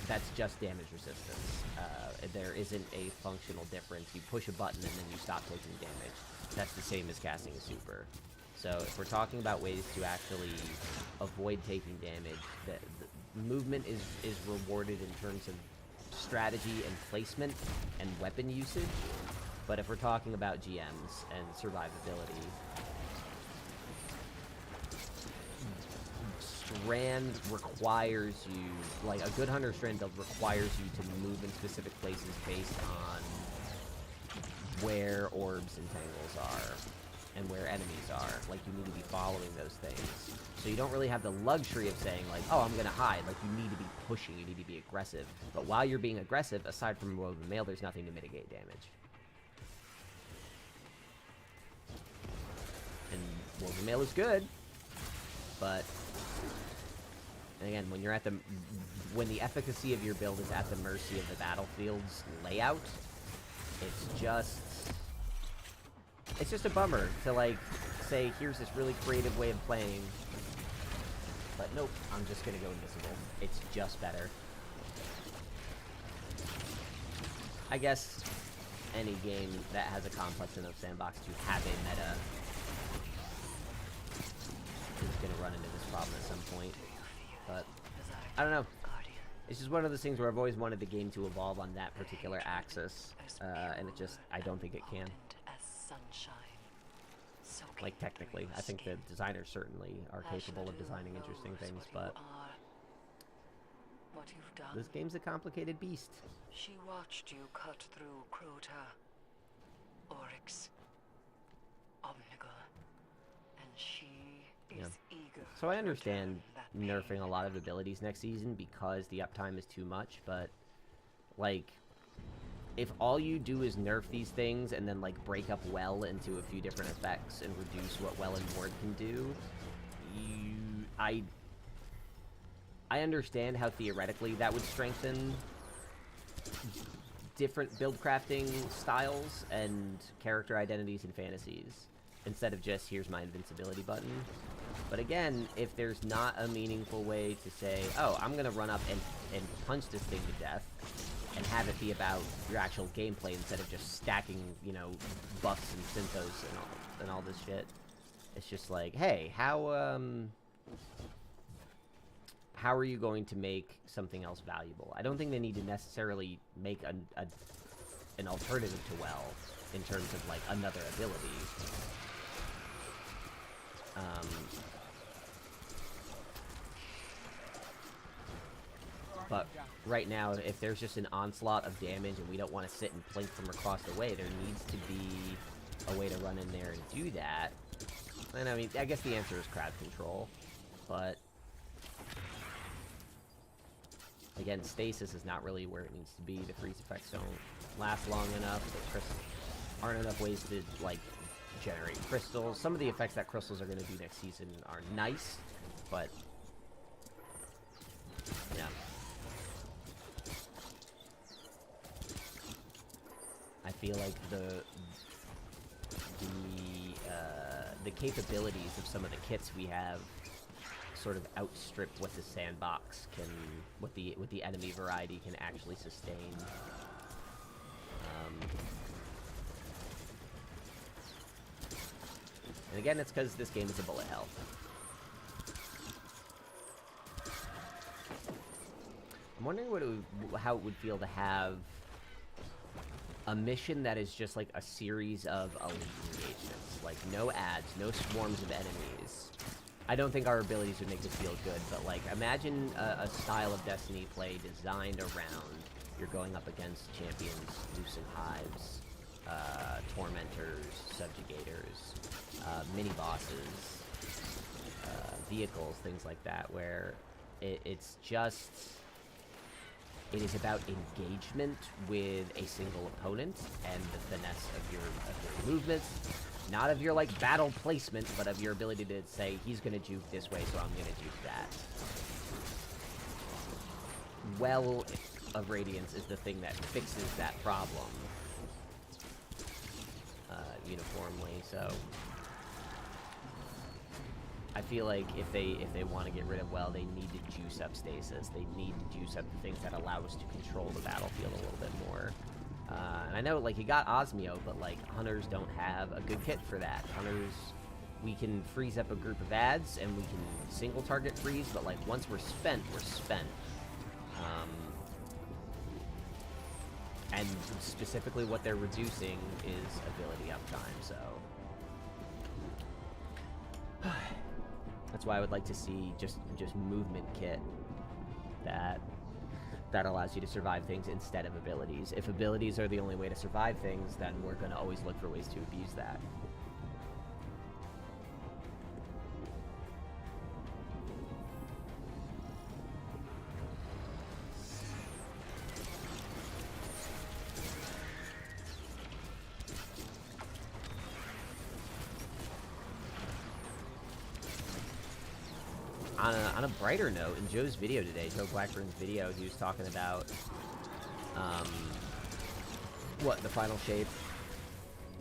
Speaker 1: That's just damage resistance. There isn't a functional difference. You push a button and then you stop taking damage. That's the same as casting a super. So if we're talking about ways to actually avoid taking damage, the movement is rewarded in terms of strategy and placement and weapon usage. But if we're talking about GMs and survivability, Strand requires you, like, a good Hunter Strand build requires you to move in specific places based on where orbs and tangles are and where enemies are. Like, you need to be following those things. So you don't really have the luxury of saying, like, oh, I'm gonna hide. Like, you need to be pushing, you need to be aggressive. But while you're being aggressive, aside from Woven Mail, there's nothing to mitigate damage. And Woven Mail is good, but... And again, when the efficacy of your build is at the mercy of the battlefield's layout, it's just a bummer to, like, say, here's this really creative way of playing, but nope, I'm just gonna go invisible. It's just better. I guess any game that has a complex enough sandbox to have a meta is gonna run into this problem at some point. But, I don't know. It's just one of those things where I've always wanted the game to evolve on that particular axis, and it just, I don't think it can. Like, technically. I think the designers certainly are capable of designing interesting things, but this game's a complicated beast.
Speaker 2: She watched you cut through Crota, Oryx, Omnigul, and she is eager.
Speaker 1: So I understand nerfing a lot of abilities next season because the uptime is too much, but, like, if all you do is nerf these things and then, like, break up Well into a few different effects and reduce what Well and Ward can do, I understand how theoretically that would strengthen different build crafting styles and character identities and fantasies, instead of just, here's my invincibility button. But again, if there's not a meaningful way to say, oh, I'm gonna run up and punch this thing to death, and have it be about your actual gameplay instead of just stacking, you know, buffs and synthos and all this shit. It's just like, hey, how are you going to make something else valuable? I don't think they need to necessarily make an alternative to Well in terms of, like, another ability. But right now, if there's just an onslaught of damage and we don't want to sit and plink from across the way, there needs to be a way to run in there and do that. And I mean, I guess the answer is crowd control, but again, stasis is not really where it needs to be. The freeze effects don't last long enough. There aren't enough ways to, like, generate crystals. Some of the effects that crystals are going to do next season are nice, but yeah. feel like the capabilities of some of the kits we have sort of outstrip what the sandbox can, what the enemy variety can actually sustain. And again, it's because this game is a bullet hell. I'm wondering how it would feel to have a mission that is just like a series of elite engagements. Like, no ads, no swarms of enemies. I don't think our abilities would make this feel good, but like, imagine a style of Destiny play designed around you're going up against champions, Lucent Hives, Tormentors, Subjugators, mini-bosses, vehicles, things like that, where it's just... It is about engagement with a single opponent and the finesse of your movements, not of your like battle placement, but of your ability to say he's gonna juke this way, so I'm gonna juke that. Well of Radiance is the thing that fixes that problem uniformly. So I feel like if they want to get rid of Well, they need to juice up Stasis. They need to juice up the things that allow us to control the battlefield a little bit more. And I know, like, you got Osmio, but, like, Hunters don't have a good kit for that. Hunters, we can freeze up a group of ads, and we can single-target freeze, but, like, once we're spent, we're spent. And specifically what they're reducing is ability uptime, so... That's why I would like to see just movement kit that allows you to survive things instead of abilities. If abilities are the only way to survive things, then we're going to always look for ways to abuse that. On a brighter note, in Joe's video today, Joe Blackburn's video, he was talking about what the final shape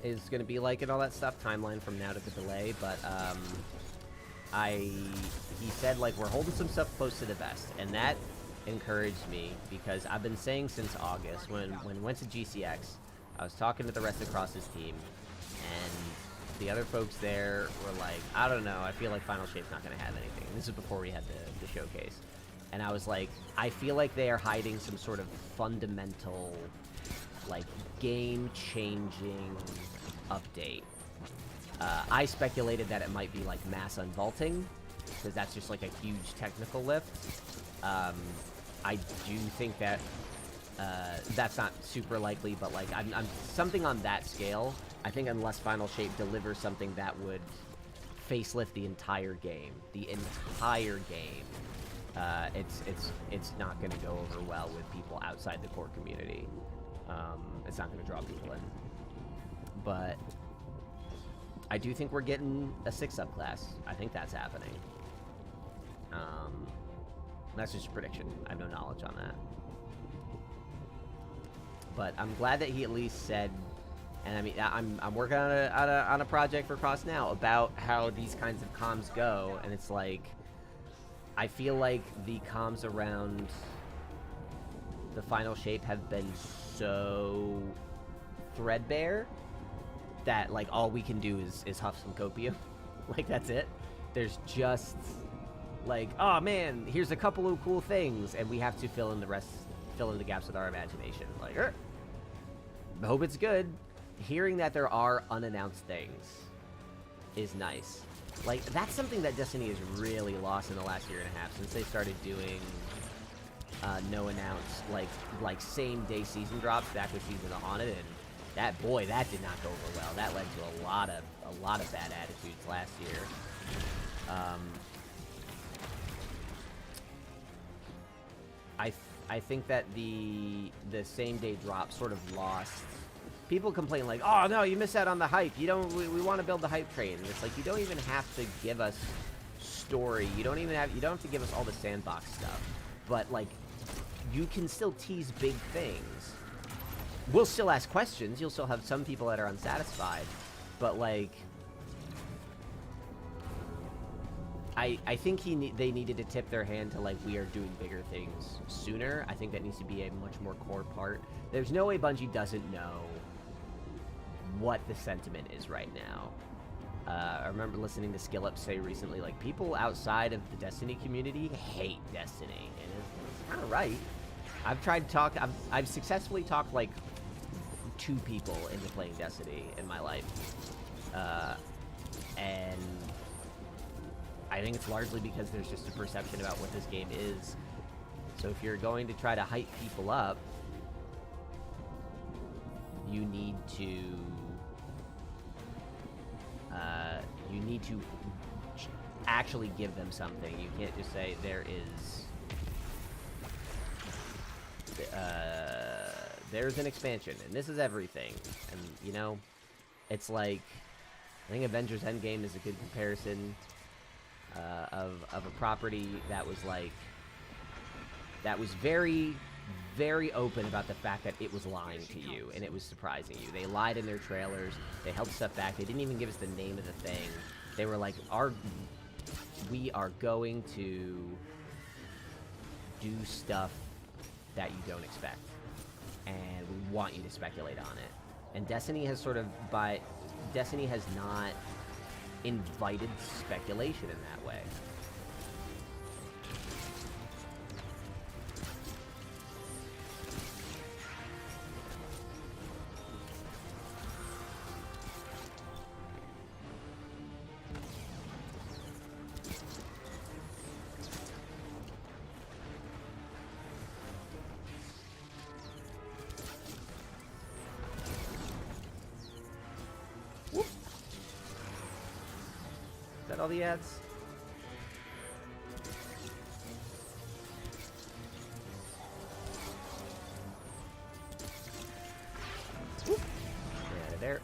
Speaker 1: is going to be like and all that stuff, timeline from now to the delay, but he said, like, we're holding some stuff close to the vest, and that encouraged me, because I've been saying since August, when we went to GCX, I was talking to the rest of Cross's team, and the other folks there were like, I don't know, I feel like Final Shape's not going to have anything. This is before we had the showcase. And I was like, I feel like they are hiding some sort of fundamental, like, game-changing update. I speculated that it might be, like, mass unvaulting, because that's just, like, a huge technical lift. I do think that that's not super likely, but, like, I'm something on that scale. I think unless Final Shape delivers something that would facelift the entire game, it's not going to go over well with people outside the core community. It's not going to draw people in. But I do think we're getting a 6 subclass. I think that's happening. That's just a prediction. I have no knowledge on that. But I'm glad that he at least said. And I mean, I'm working on a project for Cross now about how these kinds of comms go, and it's like, I feel like the comms around the Final Shape have been so threadbare that, like, all we can do is huff some copium. Like, that's it. There's just, like, oh man, here's a couple of cool things, and we have to fill in the gaps with our imagination. Like, I hope it's good. Hearing that there are unannounced things is nice. Like, that's something that Destiny has really lost in the last year and a half, since they started doing no announced, like same-day season drops back with Season of Haunted, and that did not go over well. That led to a lot of bad attitudes last year. I think that the same-day drop sort of lost. People complain like, oh no, you miss out on the hype. We want to build the hype train. And it's like, you don't even have to give us story. You don't have to give us all the sandbox stuff. But, like, you can still tease big things. we'll still ask questions. You'll still have some people that are unsatisfied. But, like, I think they needed to tip their hand to, like, we are doing bigger things sooner. I think that needs to be a much more core part. There's no way Bungie doesn't know what the sentiment is right now. I remember listening to Skillup say recently, like, people outside of the Destiny community hate Destiny. And it's kind of right. I've successfully talked, like, 2 people into playing Destiny in my life. And I think it's largely because there's just a perception about what this game is. So if you're going to try to hype people up, you need to actually give them something. You can't just say there's an expansion and this is everything. And you know, it's like, I think Avengers Endgame is a good comparison of a property that was very, very open about the fact that it was lying to you and it was surprising you. They lied in their trailers. They held stuff back. They didn't even give us the name of the thing. They were like, we are going to do stuff that you don't expect, and we want you to speculate on it. And Destiny has Destiny has not invited speculation in that way. All the ads. Whoop. Get out of there.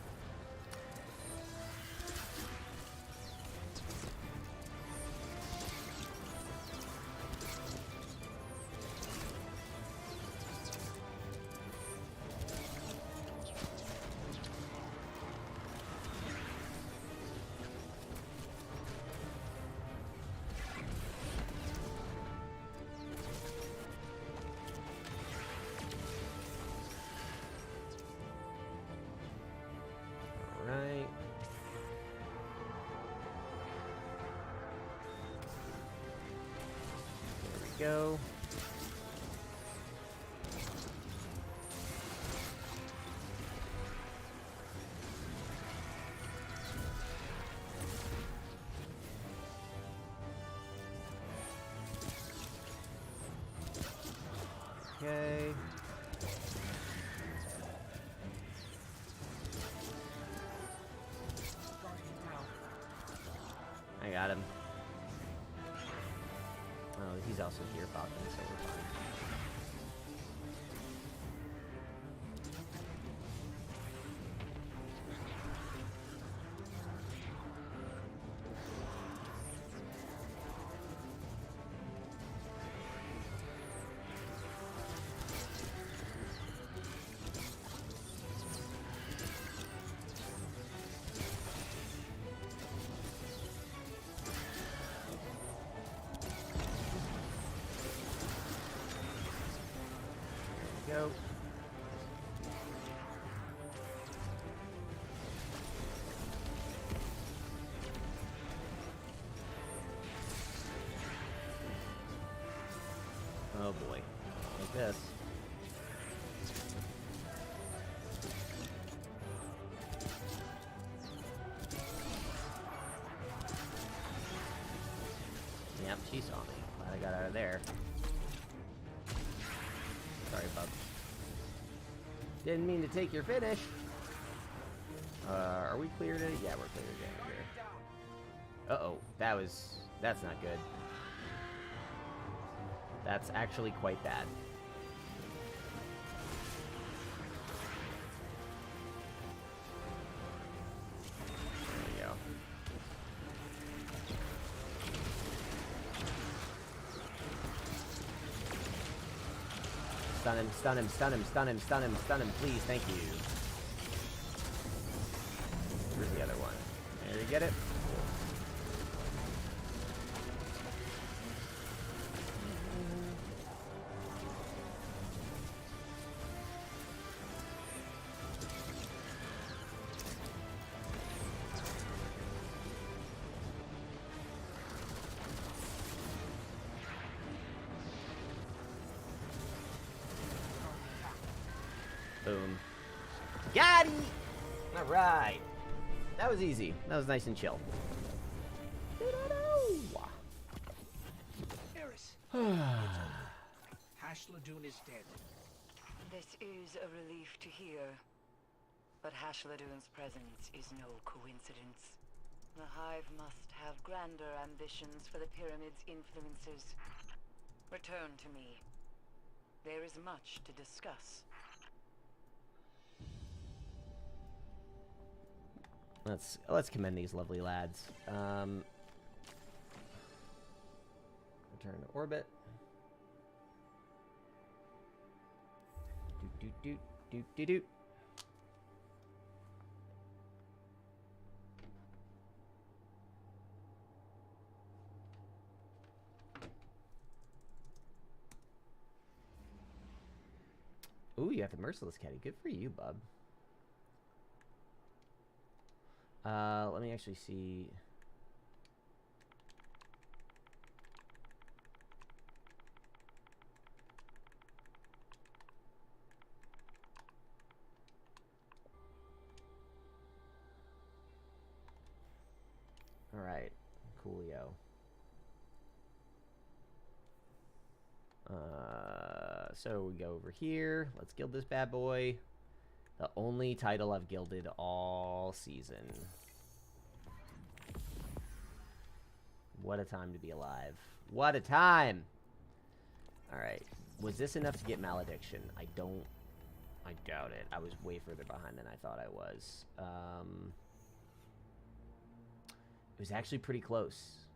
Speaker 1: Go. Okay. I got him. Oh, he's also here, Falcon, so we're fine. Go. Oh boy, like this. Yep, she saw me. Glad I got out of there. Sorry, bub. Didn't mean to take your finish. Are we clear to? Yeah, we're clear to get here. Uh-oh, that's not good. That's actually quite bad. There we go. stun him, stun him, stun him, stun him, stun him, stun him, please, thank you. Where's the other one? There, you get it? Boom. Got it! Alright. That was easy. That was nice and chill.
Speaker 3: Eris. Hashladoon is dead.
Speaker 2: This is a relief to hear. But Hashladoon's presence is no coincidence. The Hive must have grander ambitions for the Pyramid's influences. Return to me. There is much to discuss.
Speaker 1: Let's commend these lovely lads. Return to orbit. Doot doot doot doot doot. Ooh, you have the Merciless Caddy. Good for you, bub. Let me actually see. All right, coolio. So we go over here. Let's guild this bad boy. The only title I've guilded all season. What a time to be alive. What a time! Alright. Was this enough to get Malediction? I doubt it. I was way further behind than I thought I was. It was actually pretty close.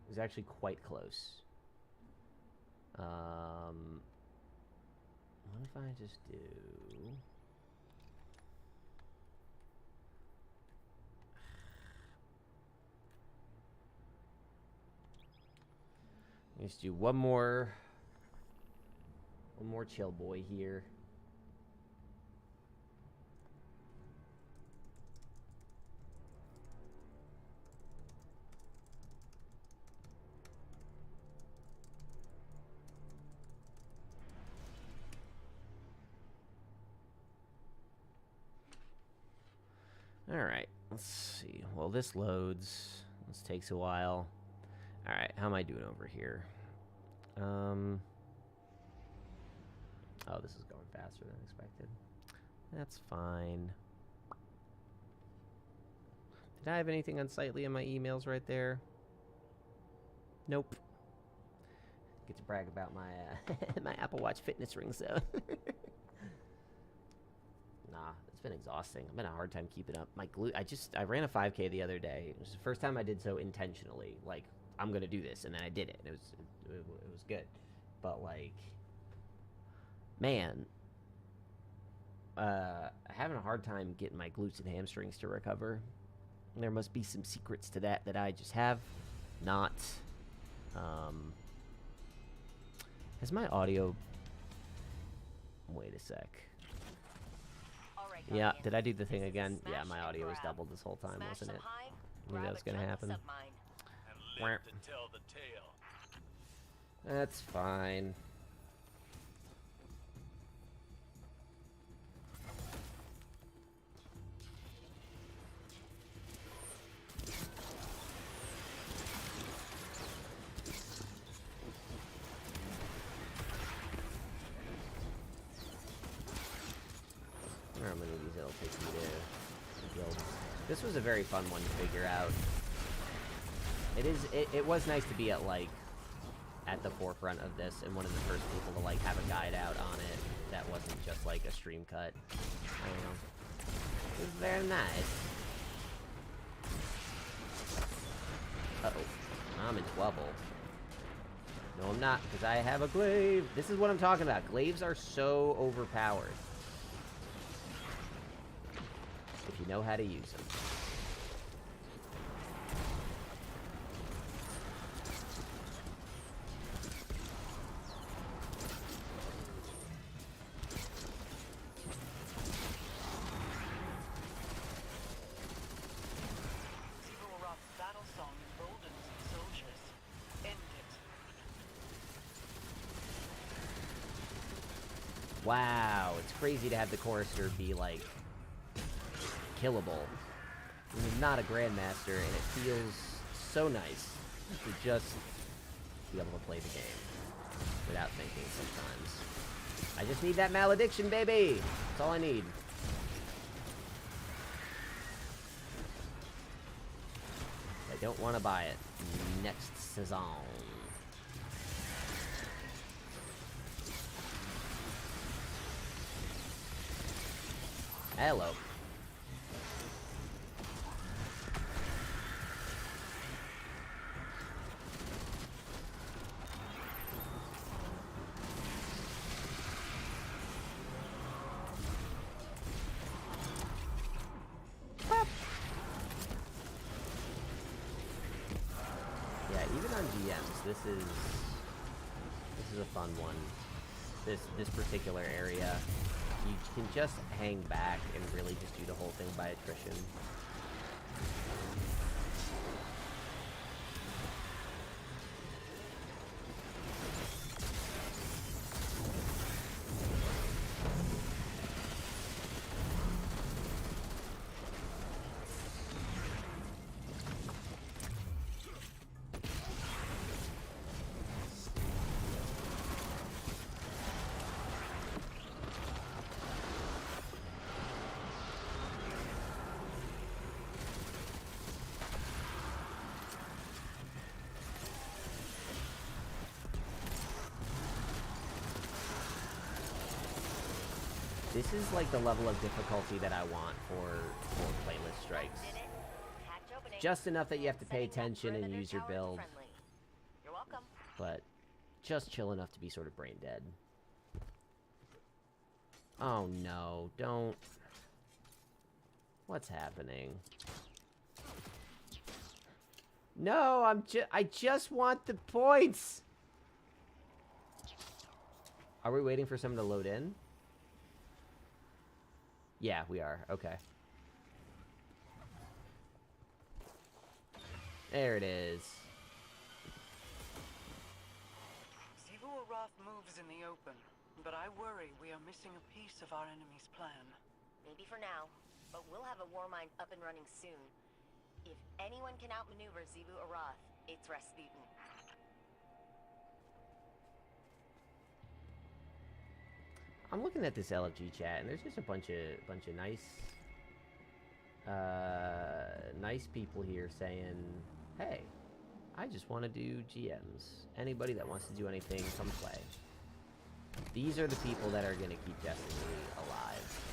Speaker 1: It was actually quite close. What if I just do... Let's do one more chill boy here. All right, let's see. Well, this loads. This takes a while. All right, how am I doing over here? Oh, this is going faster than expected. That's fine. Did I have anything unsightly in my emails right there? Nope. Get to brag about my my Apple Watch fitness rings though. Nah, it's been exhausting. I'm having a hard time keeping up. My glute. I ran a 5K the other day. It was the first time I did so intentionally. Like, I'm gonna do this, and then I did it. It was good, but like, man, having a hard time getting my glutes and hamstrings to recover. There must be some secrets to that I just have not. Has my audio? Wait a sec. Yeah, did I do the thing again? Yeah, my audio was doubled this whole time, wasn't it? I knew that was gonna happen. That's fine. How many of these it'll take me to build. This was a very fun one to figure out. It was nice to be at the forefront of this and one of the first people to have a guide out on it that wasn't just like a stream cut. I don't know. It was very nice. Uh-oh. I'm in trouble. No, I'm not, because I have a glaive. This is what I'm talking about. Glaives are so overpowered. If you know how to use them. Wow, it's crazy to have the chorister be, like, killable. I mean, I'm not a grandmaster, and it feels so nice to just be able to play the game without thinking sometimes. I just need that malediction, baby! That's all I need. I don't want to buy it next season. Hello. Yeah, even on GMs, this is a fun one. This particular area. You can just hang back and really just do the whole thing by attrition. This is like the level of difficulty that I want for playlist strikes. Just enough that you have to pay attention and use your build.
Speaker 3: You're welcome.
Speaker 1: But just chill enough to be sort of brain dead. Oh no, don't. What's happening? No, I just want the points. Are we waiting for someone to load in? Yeah, we are. Okay. There it is.
Speaker 4: Xivu Arath moves in the open, but I worry we are missing a piece of our enemy's plan.
Speaker 3: Maybe for now, but we'll have a Warmind up and running soon. If anyone can outmaneuver Xivu Arath, it's Rasputin.
Speaker 1: I'm looking at this LFG chat, and there's just a bunch of nice, nice people here saying, "Hey, I just want to do GMs. Anybody that wants to do anything, come play." These are the people that are going to keep Destiny alive.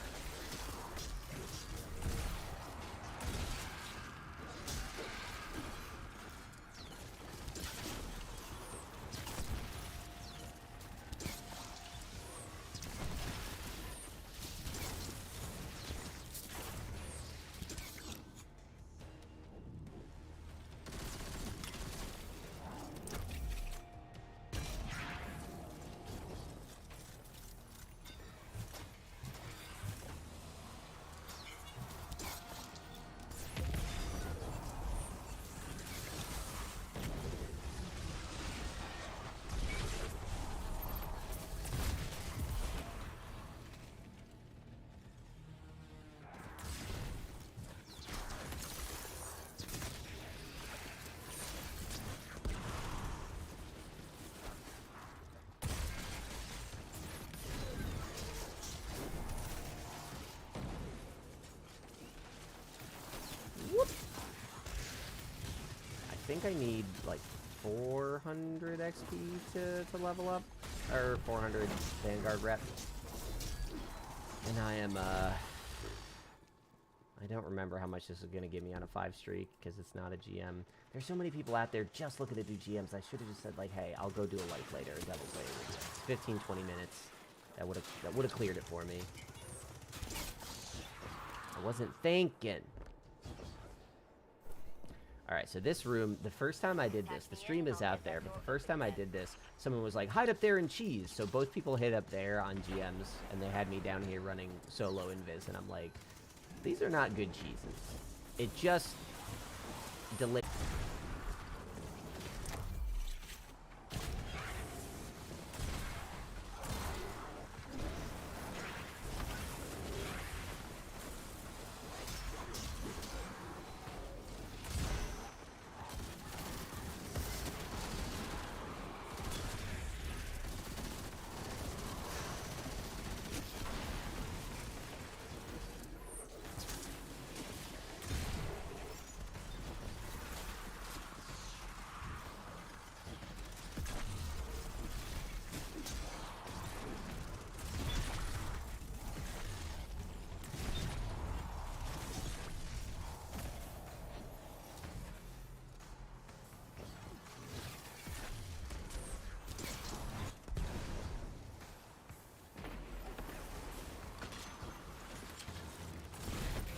Speaker 1: I think I need like 400 XP to level up, or 400 Vanguard rep, and I am I don't remember how much this is going to give me on a 5 streak, because it's not a GM. There's so many people out there just looking to do GMs. I should have just said, like, hey, I'll go do a life later, a Devil's Lair. It's 15, 20 minutes. That would have cleared it for me. I wasn't thinking. Alright, so this room, the first time I did this, the stream is out there, but the first time I did this, someone was like, hide up there and cheese. So both people hid up there on GMs, and they had me down here running solo invis, and I'm like, these are not good cheeses. It just delay.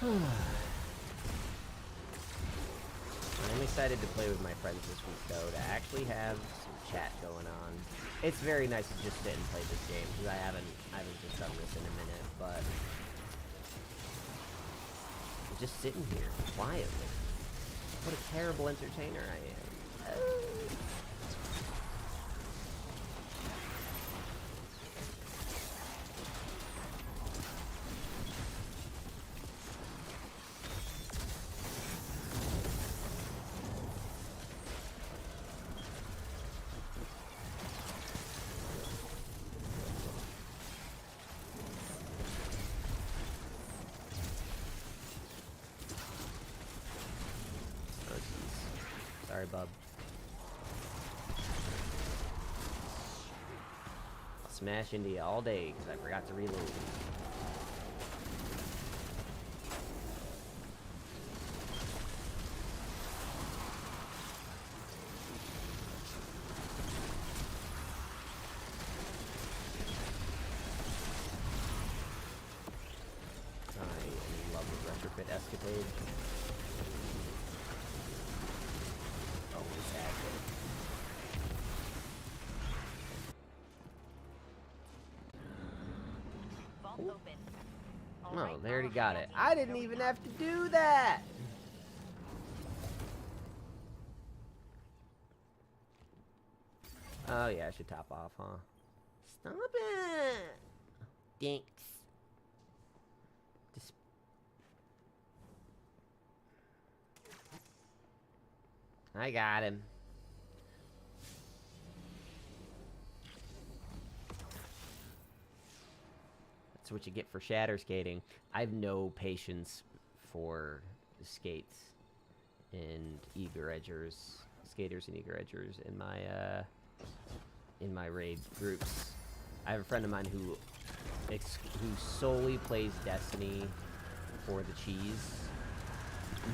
Speaker 1: I'm excited to play with my friends this week, though, to actually have some chat going on. It's very nice to just sit and play this game, because I haven't just done this in a minute, but I'm just sitting here quietly. What a terrible entertainer I am. Oh. Sorry, bub. I'll smash into you all day because I forgot to reload. I love the retrofit escapade. Oh, they already got it. I didn't even have to do that! Oh yeah, I should top off, huh? Stop it! Thanks. Just... I got him. That's what you get for shatter skating. I have no patience for skates and eager edgers, skaters and eager edgers in my raid groups. I have a friend of mine who solely plays Destiny for the cheese.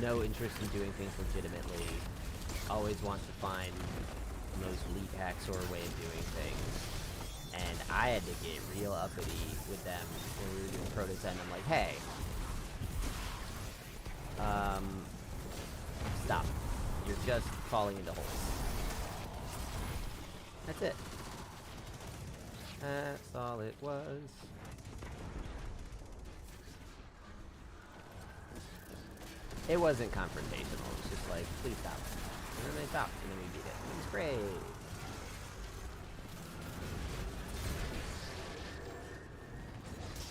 Speaker 1: No interest in doing things legitimately. Always wants to find the most elite hacksaw way of doing things. And I had to get real uppity with them when we were doing Pro Descent. I'm like, hey, stop. You're just falling into holes. That's it. That's all it was. It wasn't confrontational. It was just like, please stop. And then they stopped, and then we beat it. It was great.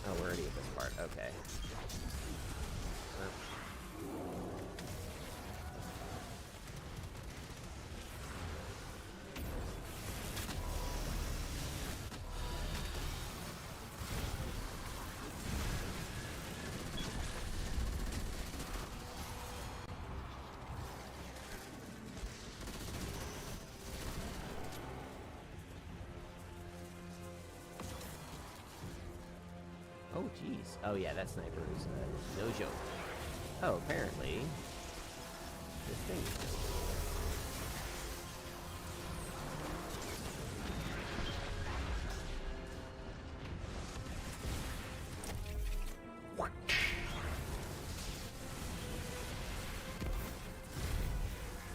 Speaker 1: Oh, we're already at this part. Okay. Oh, jeez. Oh, yeah, that sniper is no joke. Oh, apparently this thing is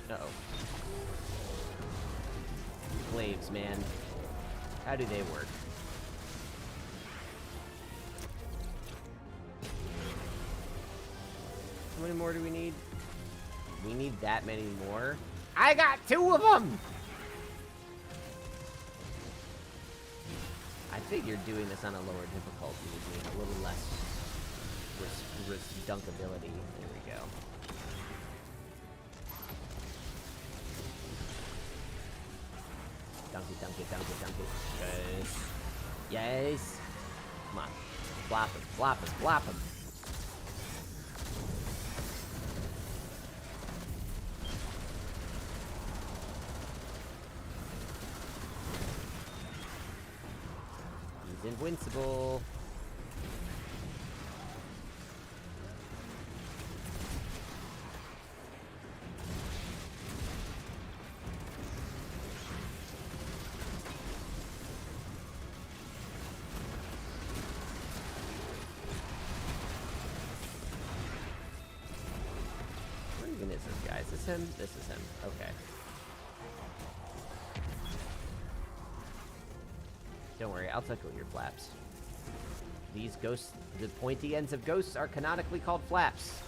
Speaker 1: dope. Uh-oh. Glaives, man. How do they work? How many more do we need? We need that many more? I got 2 of them! I figured doing this on a lower difficulty would mean a little less dunkability. There we go. Dunk it, dunk it, dunk it, dunk it. Yes. Yes. Come on. Flop him, flop him, flop him. He's invincible. What even is this guy? Is this him? This is him. Okay. Don't worry, I'll tickle your flaps. These ghosts, the pointy ends of ghosts are canonically called flaps.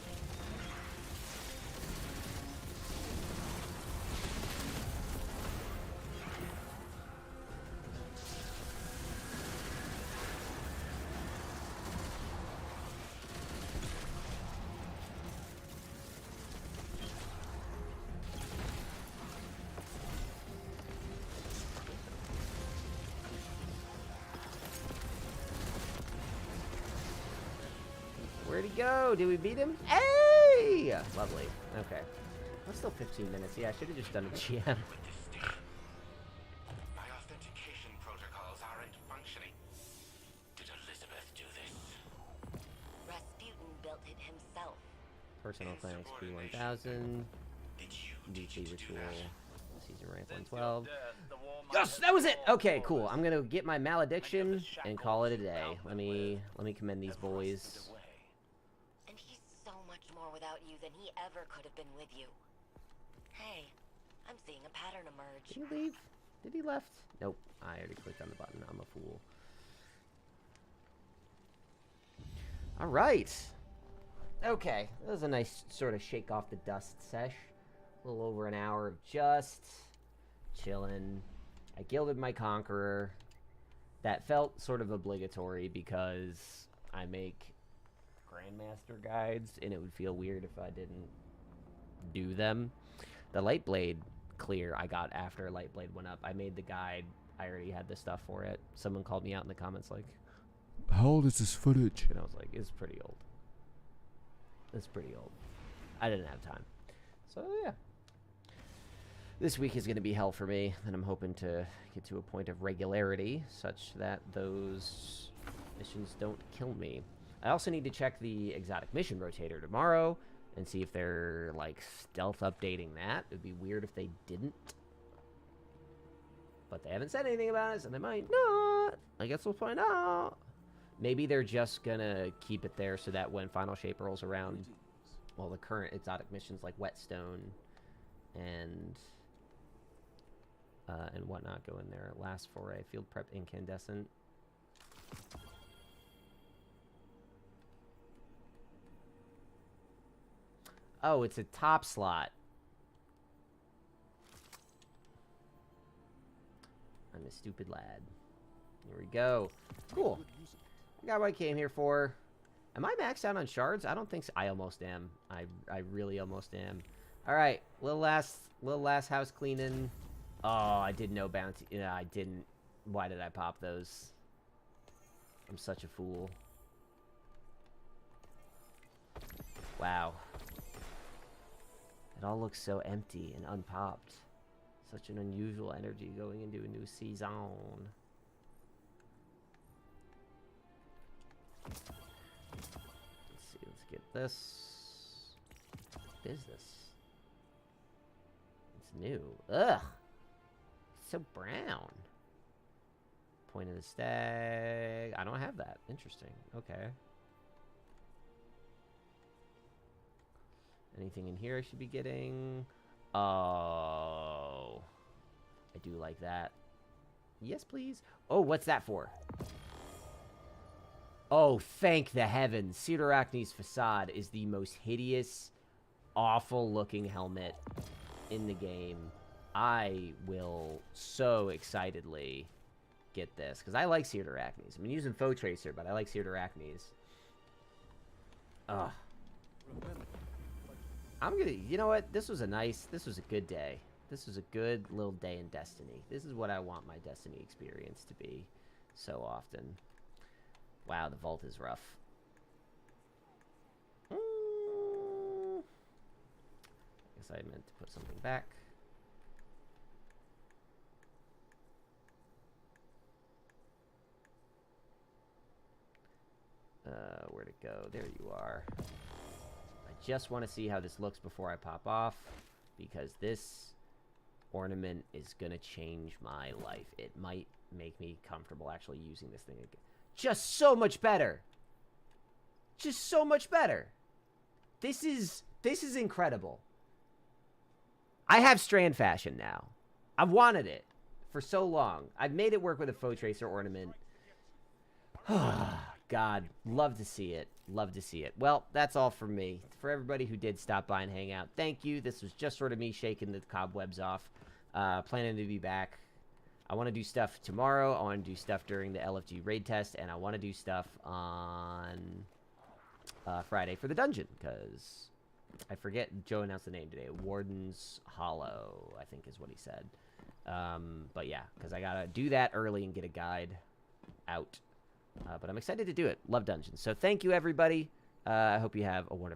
Speaker 1: Where'd he go? Did we beat him? Hey! Lovely. Okay. That's still 15 minutes. Yeah, I should have just done a GM.
Speaker 5: My authentication protocols aren't functioning. Did Elizabeth do this?
Speaker 3: Rasputin built it himself.
Speaker 1: Personal clan XP 1000.
Speaker 5: Did you
Speaker 1: Weekly
Speaker 5: teach it to do
Speaker 1: ritual.
Speaker 5: that?
Speaker 1: Season rank 112. Yes, that was it. Okay, cool. I'm gonna get my malediction and call it a day. Let me commend these boys.
Speaker 3: And he's so much more without you than he ever could have been with you. Hey, I'm seeing a pattern emerge.
Speaker 1: Did he leave? Did he left? Nope. I already clicked on the button. I'm a fool. All right. Okay. That was a nice sort of shake off the dust sesh. A little over an hour of just chilling. I gilded my conqueror. That felt sort of obligatory because I make Grandmaster guides, and it would feel weird if I didn't do them. The Lightblade clear I got after Lightblade went up. I made the guide. I already had the stuff for it. Someone called me out in the comments like,
Speaker 6: how old is this footage?
Speaker 1: and I was like, it's pretty old. It's pretty old. I didn't have time. So, yeah. This week is going to be hell for me, and I'm hoping to get to a point of regularity such that those missions don't kill me. I also need to check the exotic mission rotator tomorrow and see if they're, like, stealth updating that. It would be weird if they didn't. But they haven't said anything about it, so they might not. I guess we'll find out. Maybe they're just going to keep it there so that when Final Shape rolls around, well, the current exotic missions like Whetstone and whatnot go in there. Last foray, field prep incandescent. Oh, it's a top slot. I'm a stupid lad. Here we go. Cool. I got what I came here for. Am I maxed out on shards? I don't think so. I almost am. I really almost am. All right, little last house cleaning. Oh, I did no bounty. Yeah, I didn't. Why did I pop those? I'm such a fool. Wow. It all looks so empty and unpopped. Such an unusual energy going into a new season. Let's see, let's get this. What is this? It's new. Ugh! It's so brown. Point of the stag. I don't have that. Interesting. Okay. Anything in here I should be getting? Oh. I do like that. Yes, please. Oh, what's that for? Oh, thank the heavens. Pseudarachne's Facade is the most hideous, awful-looking helmet in the game. I will so excitedly get this, because I like Pseudarachnes. I'm using Foe Tracer, but I like Pseudarachnes. Ugh. I'm gonna, you know what? This was a good day. This was a good little day in Destiny. This is what I want my Destiny experience to be so often. Wow, the vault is rough. I guess I meant to put something back. Where'd it go? There you are. I just want to see how this looks before I pop off, because this ornament is gonna change my life. It might make me comfortable actually using this thing again. Just so much better. Just so much better. This is incredible. I have Strand Fashion now. I've wanted it for so long. I've made it work with a Foe Tracer ornament. God, love to see it. Love to see it. Well, that's all from me. For everybody who did stop by and hang out, thank you. This was just sort of me shaking the cobwebs off. Planning to be back. I want to do stuff tomorrow. I want to do stuff during the LFG raid test, and I want to do stuff on Friday for the dungeon, because I forget. Joe announced the name today. Warden's Hollow, I think is what he said. But yeah, because I gotta do that early and get a guide out. But I'm excited to do it. Love dungeons. So thank you, everybody. I hope you have a wonderful